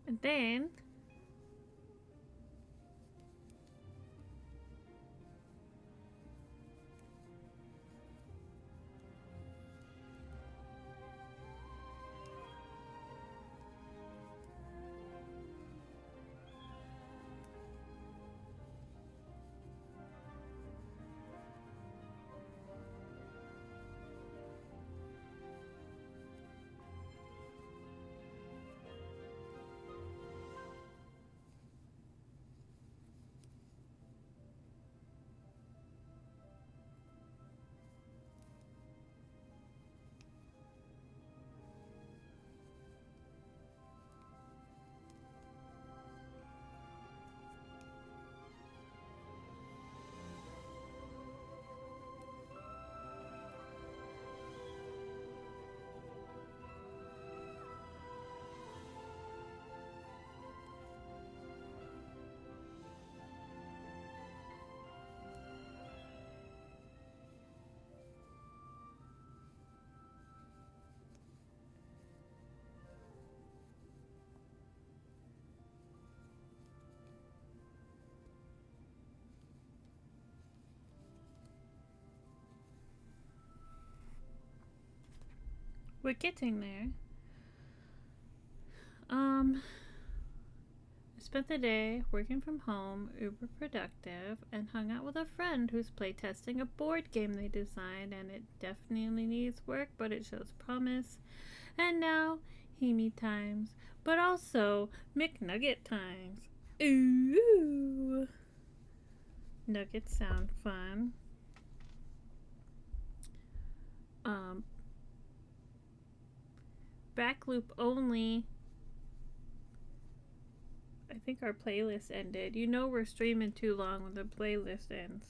And then We're getting there. I spent the day working from home, uber productive, and hung out with a friend who's playtesting a board game they designed, and it definitely needs work, but it shows promise. And now, Hemi times, but also McNugget times. Ooh! Nuggets sound fun. Back loop only. I think our playlist ended. You know we're streaming too long when the playlist ends.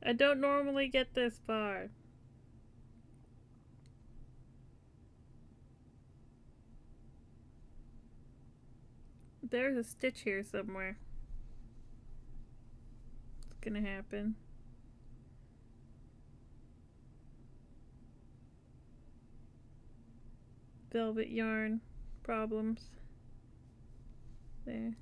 I don't normally get this far. There's a stitch here somewhere. It's gonna happen. Velvet yarn problems. There.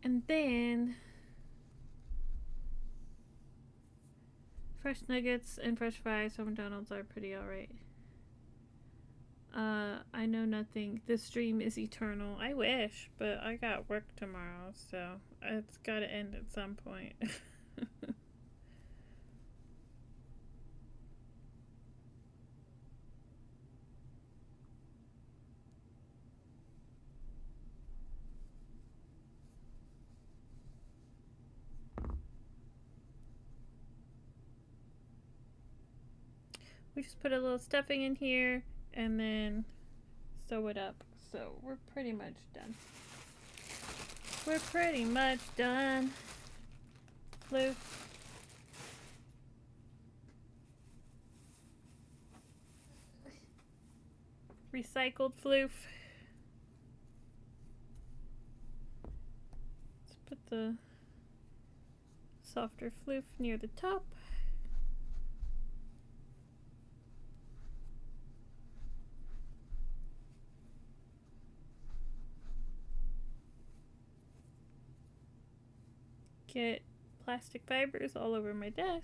And then fresh nuggets and fresh fries from McDonald's are pretty alright. I know nothing. This stream is eternal. I wish, but I got work tomorrow, so it's gotta end at some point. We just put a little stuffing in here and then sew it up. So we're pretty much done. We're pretty much done. Floof. Recycled floof. Let's put the softer floof near the top. Get plastic fibers all over my desk.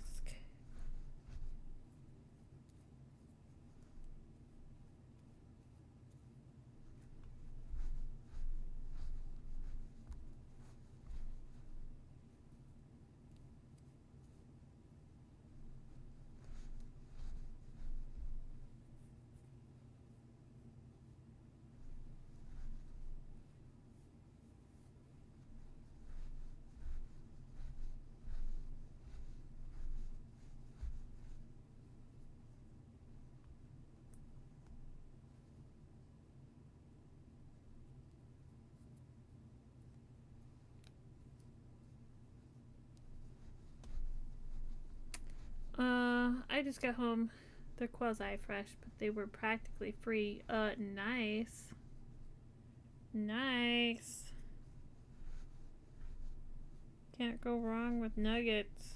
I just got home. They're quasi-fresh, but they were practically free. Nice. Nice. Can't go wrong with nuggets.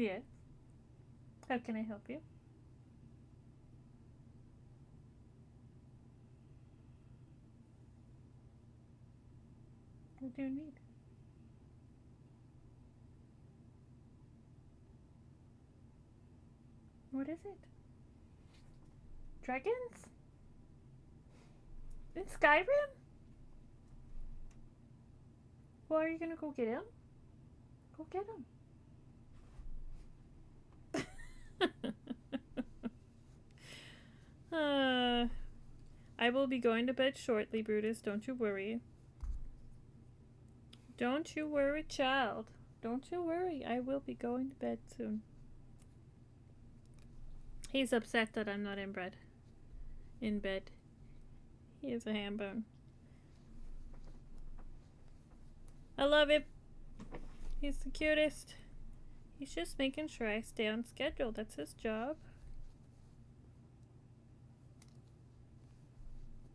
Yes. How can I help you? What do you need? What is it? Dragons? In Skyrim? Well, are you gonna go get him? Go get him. I will be going to bed shortly, Brutus. Don't you worry. Don't you worry, child. Don't you worry. I will be going to bed soon. He's upset that I'm not in bed. In bed. He is a ham bone. I love him. He's the cutest. He's just making sure I stay on schedule. That's his job.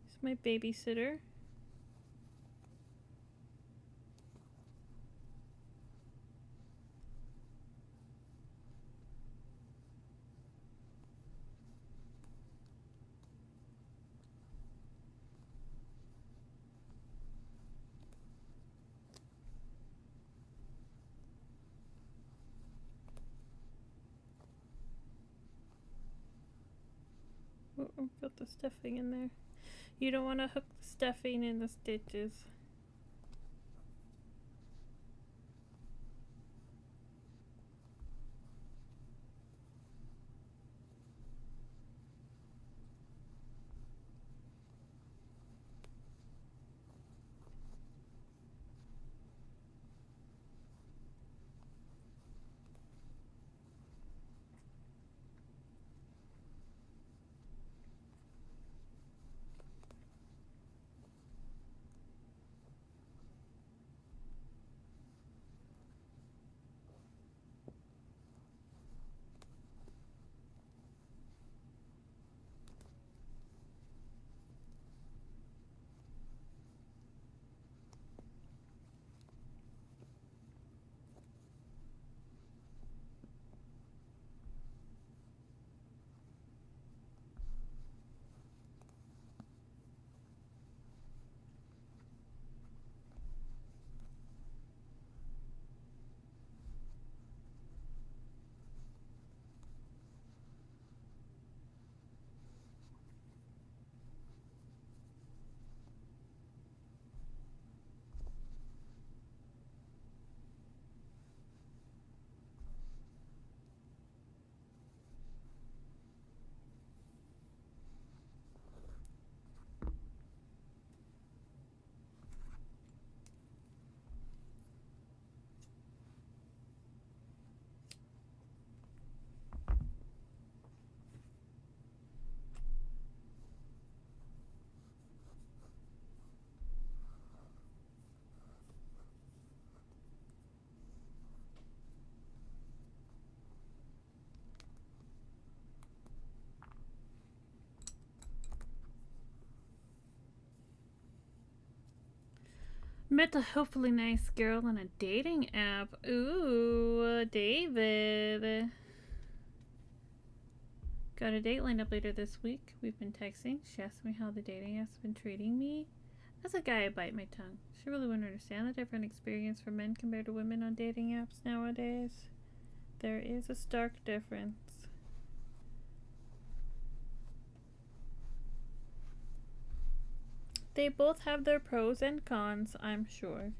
He's my babysitter. Put the stuffing in there. You don't want to hook the stuffing in the stitches. Met a hopefully nice girl on a dating app. Ooh, David. Got a date lined up later this week. We've been texting. She asked me how the dating app's been treating me. As a guy, I bite my tongue. She really wouldn't understand the different experience for men compared to women on dating apps nowadays. There is a stark difference. They both have their pros and cons, I'm sure.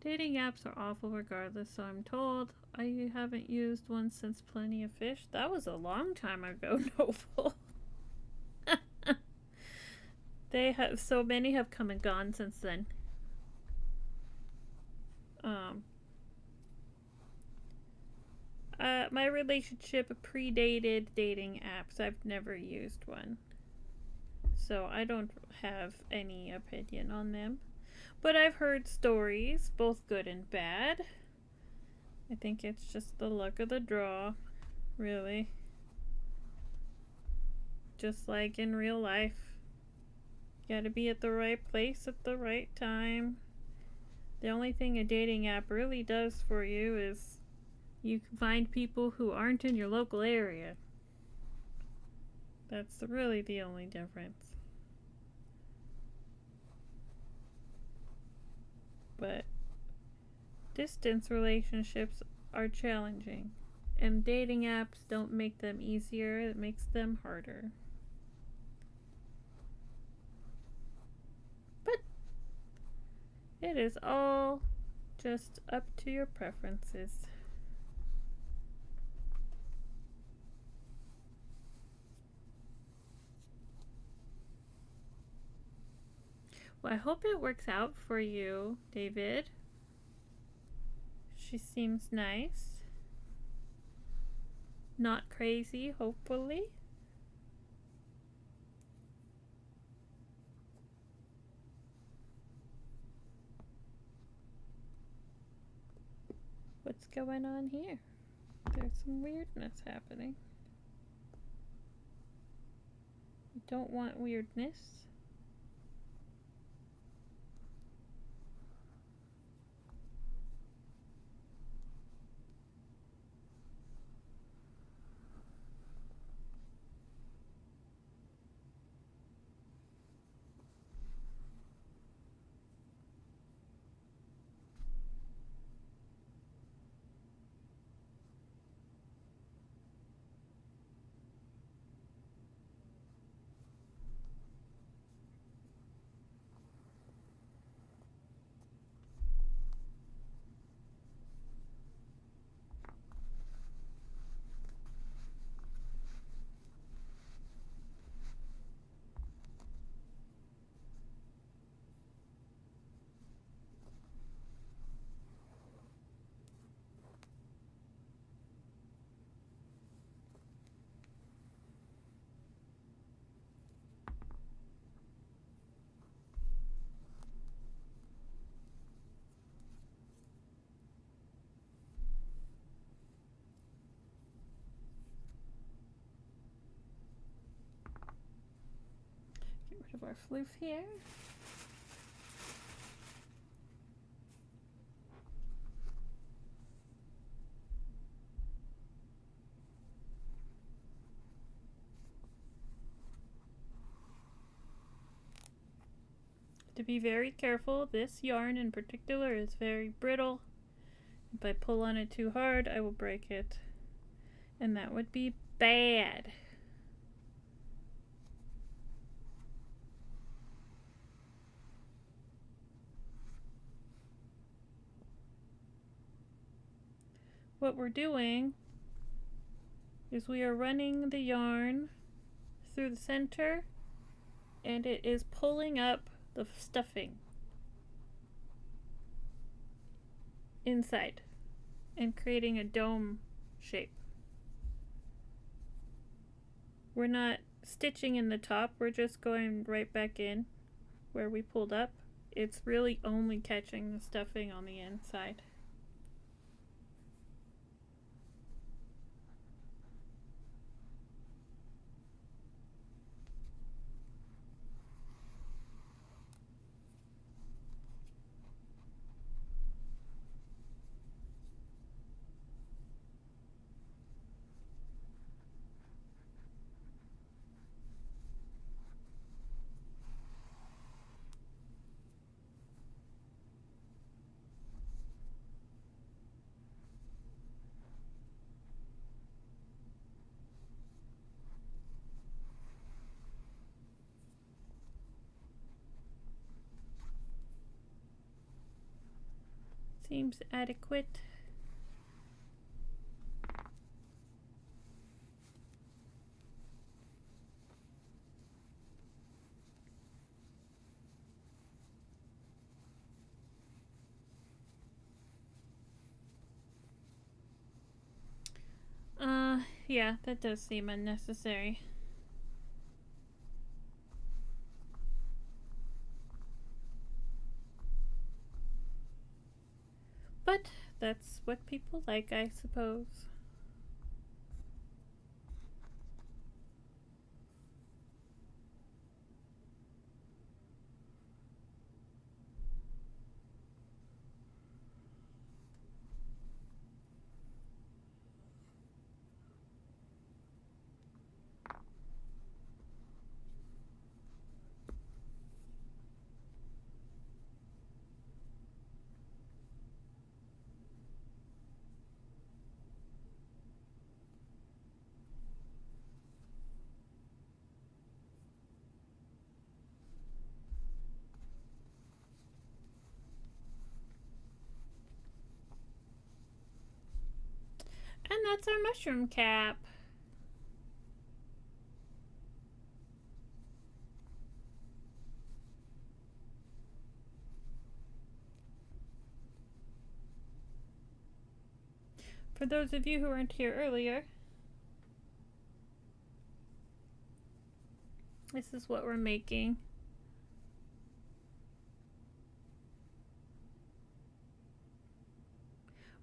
Dating apps are awful regardless, so I'm told. I haven't used one since Plenty of Fish. That was a long time ago, Noble. They have so many have come and gone since then. My relationship predated dating apps. I've never used one, so I don't have any opinion on them. But I've heard stories, both good and bad. I think it's just the luck of the draw, really. Just like in real life. You gotta be at the right place at the right time. The only thing a dating app really does for you is you can find people who aren't in your local area. That's really the only difference. But distance relationships are challenging, and dating apps don't make them easier, it makes them harder. But it is all just up to your preferences. Well, I hope it works out for you, David. She seems nice. Not crazy, hopefully. What's going on here? There's some weirdness happening. You don't want weirdness. Get rid of our floof here. To be very careful, this yarn in particular is very brittle. If I pull on it too hard, I will break it. And that would be bad. What we're doing is we are running the yarn through the center, and it is pulling up the stuffing inside and creating a dome shape. We're not stitching in the top, we're just going right back in where we pulled up. It's really only catching the stuffing on the inside. Seems adequate. Yeah, that does seem unnecessary. But That's what people like, I suppose. And that's our mushroom cap. For those of you who weren't here earlier, this is what we're making.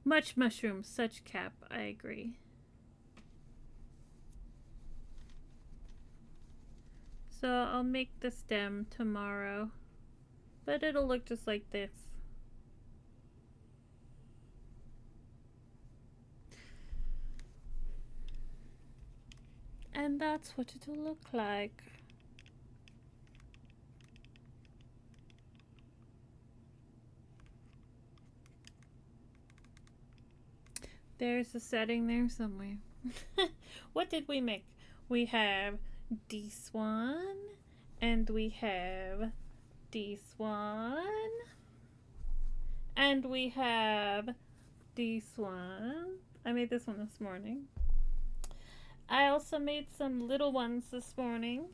Much mushroom, such cap, I agree. So I'll make the stem tomorrow, but it'll look just like this. And that's what it'll look like. There's a setting there somewhere. What did we make? We have this one, and we have this one, and we have this one. I made this one this morning. I also made some little ones this morning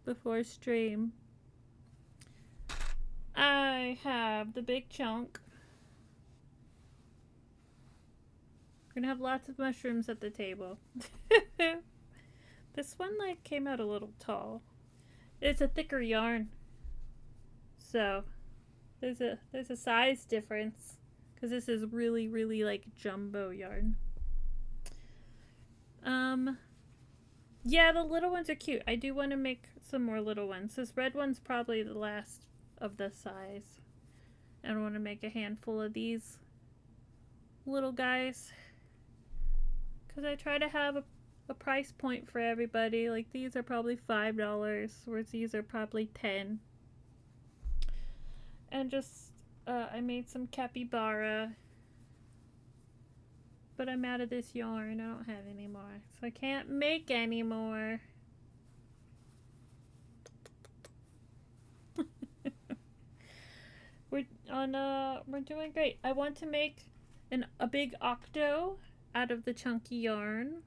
before stream. I have the big chunk. We're gonna have lots of mushrooms at the table. This one like came out a little tall. It's a thicker yarn, so there's a size difference because this is really like jumbo yarn. Yeah, the little ones are cute. I do want to make some more little ones. This red one's probably the last of the size. I want to make a handful of these little guys because I try to have a price point for everybody. Like these are probably $5, whereas these are probably $10. And just I made some capybara, but I'm out of this yarn. I don't have any more, so I can't make any more. We're doing great. I want to make a big octo out of the chunky yarn,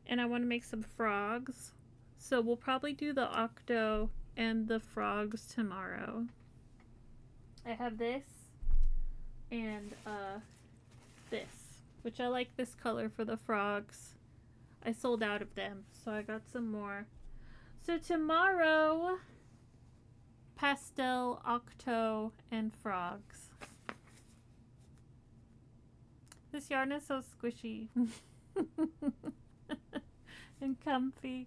and I want to make some frogs. So we'll probably do the octo and the frogs tomorrow. I have this and this, which I like this color for the frogs. I sold out of them, so I got some more. So tomorrow, pastel, octo, and frogs. This yarn is so squishy and comfy.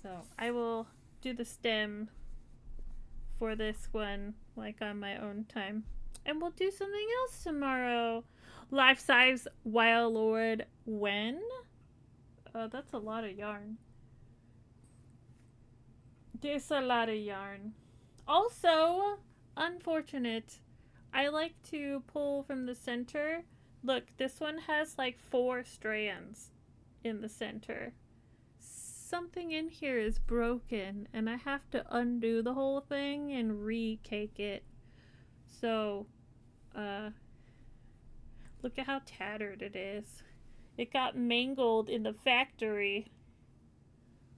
So I will do the stem for this one like on my own time. And we'll do something else tomorrow. Life size Wild Lord when? That's a lot of yarn. There's a lot of yarn. Also, unfortunate, I like to pull from the center. Look, this one has like 4 strands in the center. Something in here is broken and I have to undo the whole thing and re-cake it. So, look at how tattered it is. It got mangled in the factory.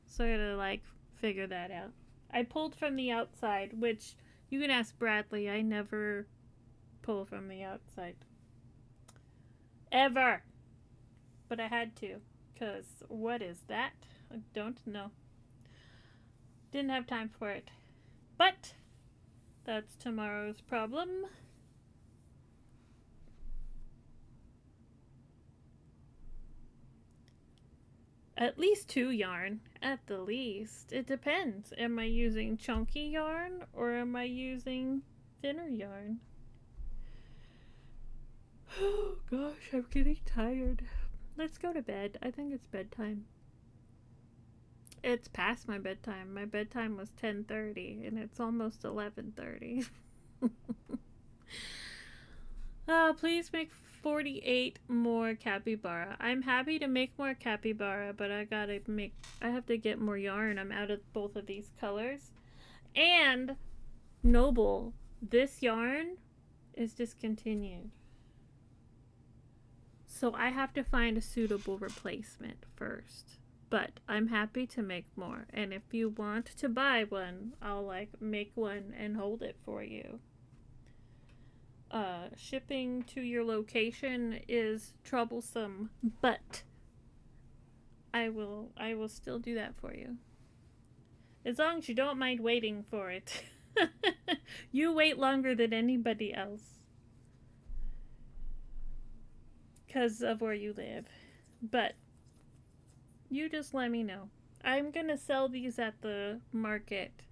So I gotta like figure that out. I pulled from the outside, which you can ask Bradley. I never pull from the outside. Ever. But I had to. Because what is that? I don't know. Didn't have time for it. But That's tomorrow's problem. At least 2 yarn, at the least. It depends. Am I using chunky yarn or am I using thinner yarn? Oh gosh, I'm getting tired. Let's go to bed. I think it's bedtime. It's past my bedtime. My bedtime was 10:30 and it's almost 11:30. Please make 48 more capybara. I'm happy to make more capybara, but I have to get more yarn. I'm out of both of these colors. And Noble, this yarn is discontinued. So I have to find a suitable replacement first. But I'm happy to make more. And if you want to buy one, I'll make one and hold it for you. Shipping to your location is troublesome, but I will still do that for you. As long as you don't mind waiting for it. You wait longer than anybody else. Because of where you live. But you just let me know. I'm gonna sell these at the market.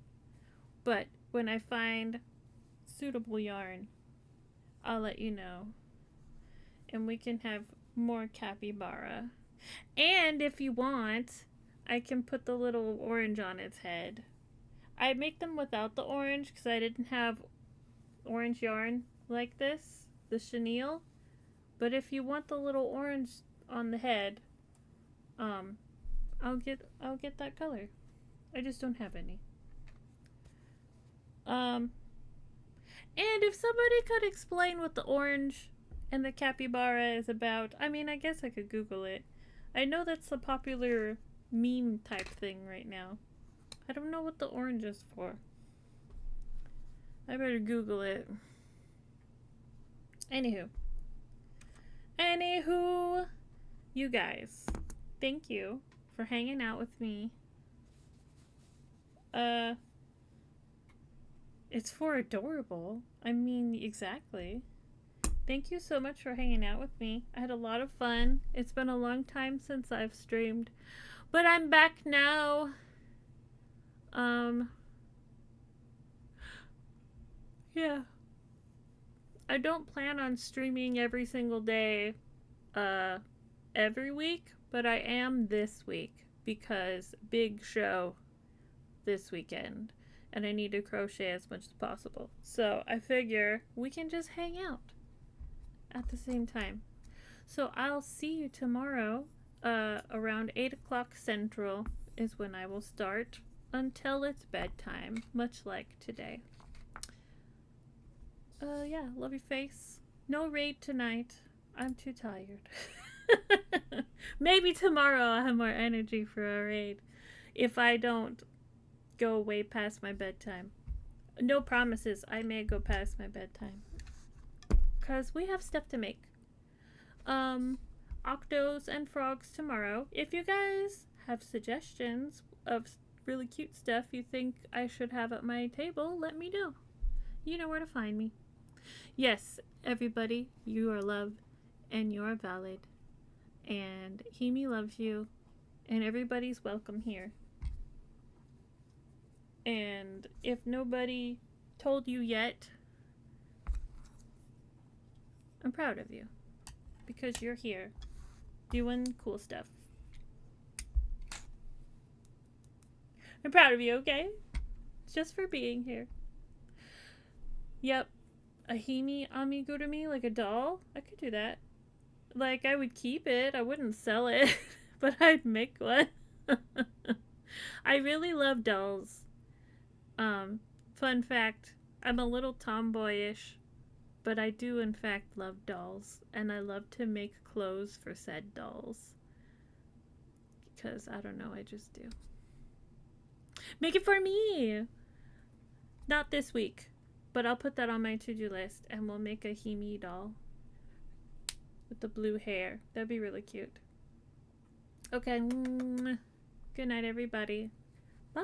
But when I find suitable yarn, I'll let you know. And we can have more capybara. And if you want, I can put the little orange on its head. I make them without the orange because I didn't have orange yarn like this, the chenille. But if you want the little orange on the head, I'll get that color. I just don't have any. And if somebody could explain what the orange and the capybara is about, I mean, I guess I could Google it. I know that's a popular meme type thing right now. I don't know what the orange is for. I better Google it. Anywho, you guys, thank you for hanging out with me. It's for adorable. I mean, exactly. Thank you so much for hanging out with me. I had a lot of fun. It's been a long time since I've streamed, but I'm back now. Yeah. I don't plan on streaming every single day, every week, but I am this week because big show this weekend. And I need to crochet as much as possible. So I figure we can just hang out at the same time. So I'll see you tomorrow around 8 o'clock Central is when I will start until it's bedtime, much like today. Yeah, love your face. No raid tonight. I'm too tired. Maybe tomorrow I'll have more energy for a raid if I don't go way past my bedtime. No promises. I may go past my bedtime because we have stuff to make. Octos and frogs tomorrow. If you guys have suggestions of really cute stuff you think I should have at my table, let me know. You know where to find me. Yes, everybody, you are loved and you are valid. And Himi loves you. And everybody's welcome here. And if nobody told you yet, I'm proud of you. Because you're here doing cool stuff. I'm proud of you, okay? Just for being here. Yep. A Himi Amigurumi, like a doll? I could do that. Like, I would keep it. I wouldn't sell it. But I'd make one. I really love dolls. Fun fact, I'm a little tomboyish, but I do in fact love dolls, and I love to make clothes for said dolls. Because, I don't know, I just do. Make it for me! Not this week, but I'll put that on my to-do list, and we'll make a Himi doll with the blue hair. That'd be really cute. Okay, good night everybody. Bye!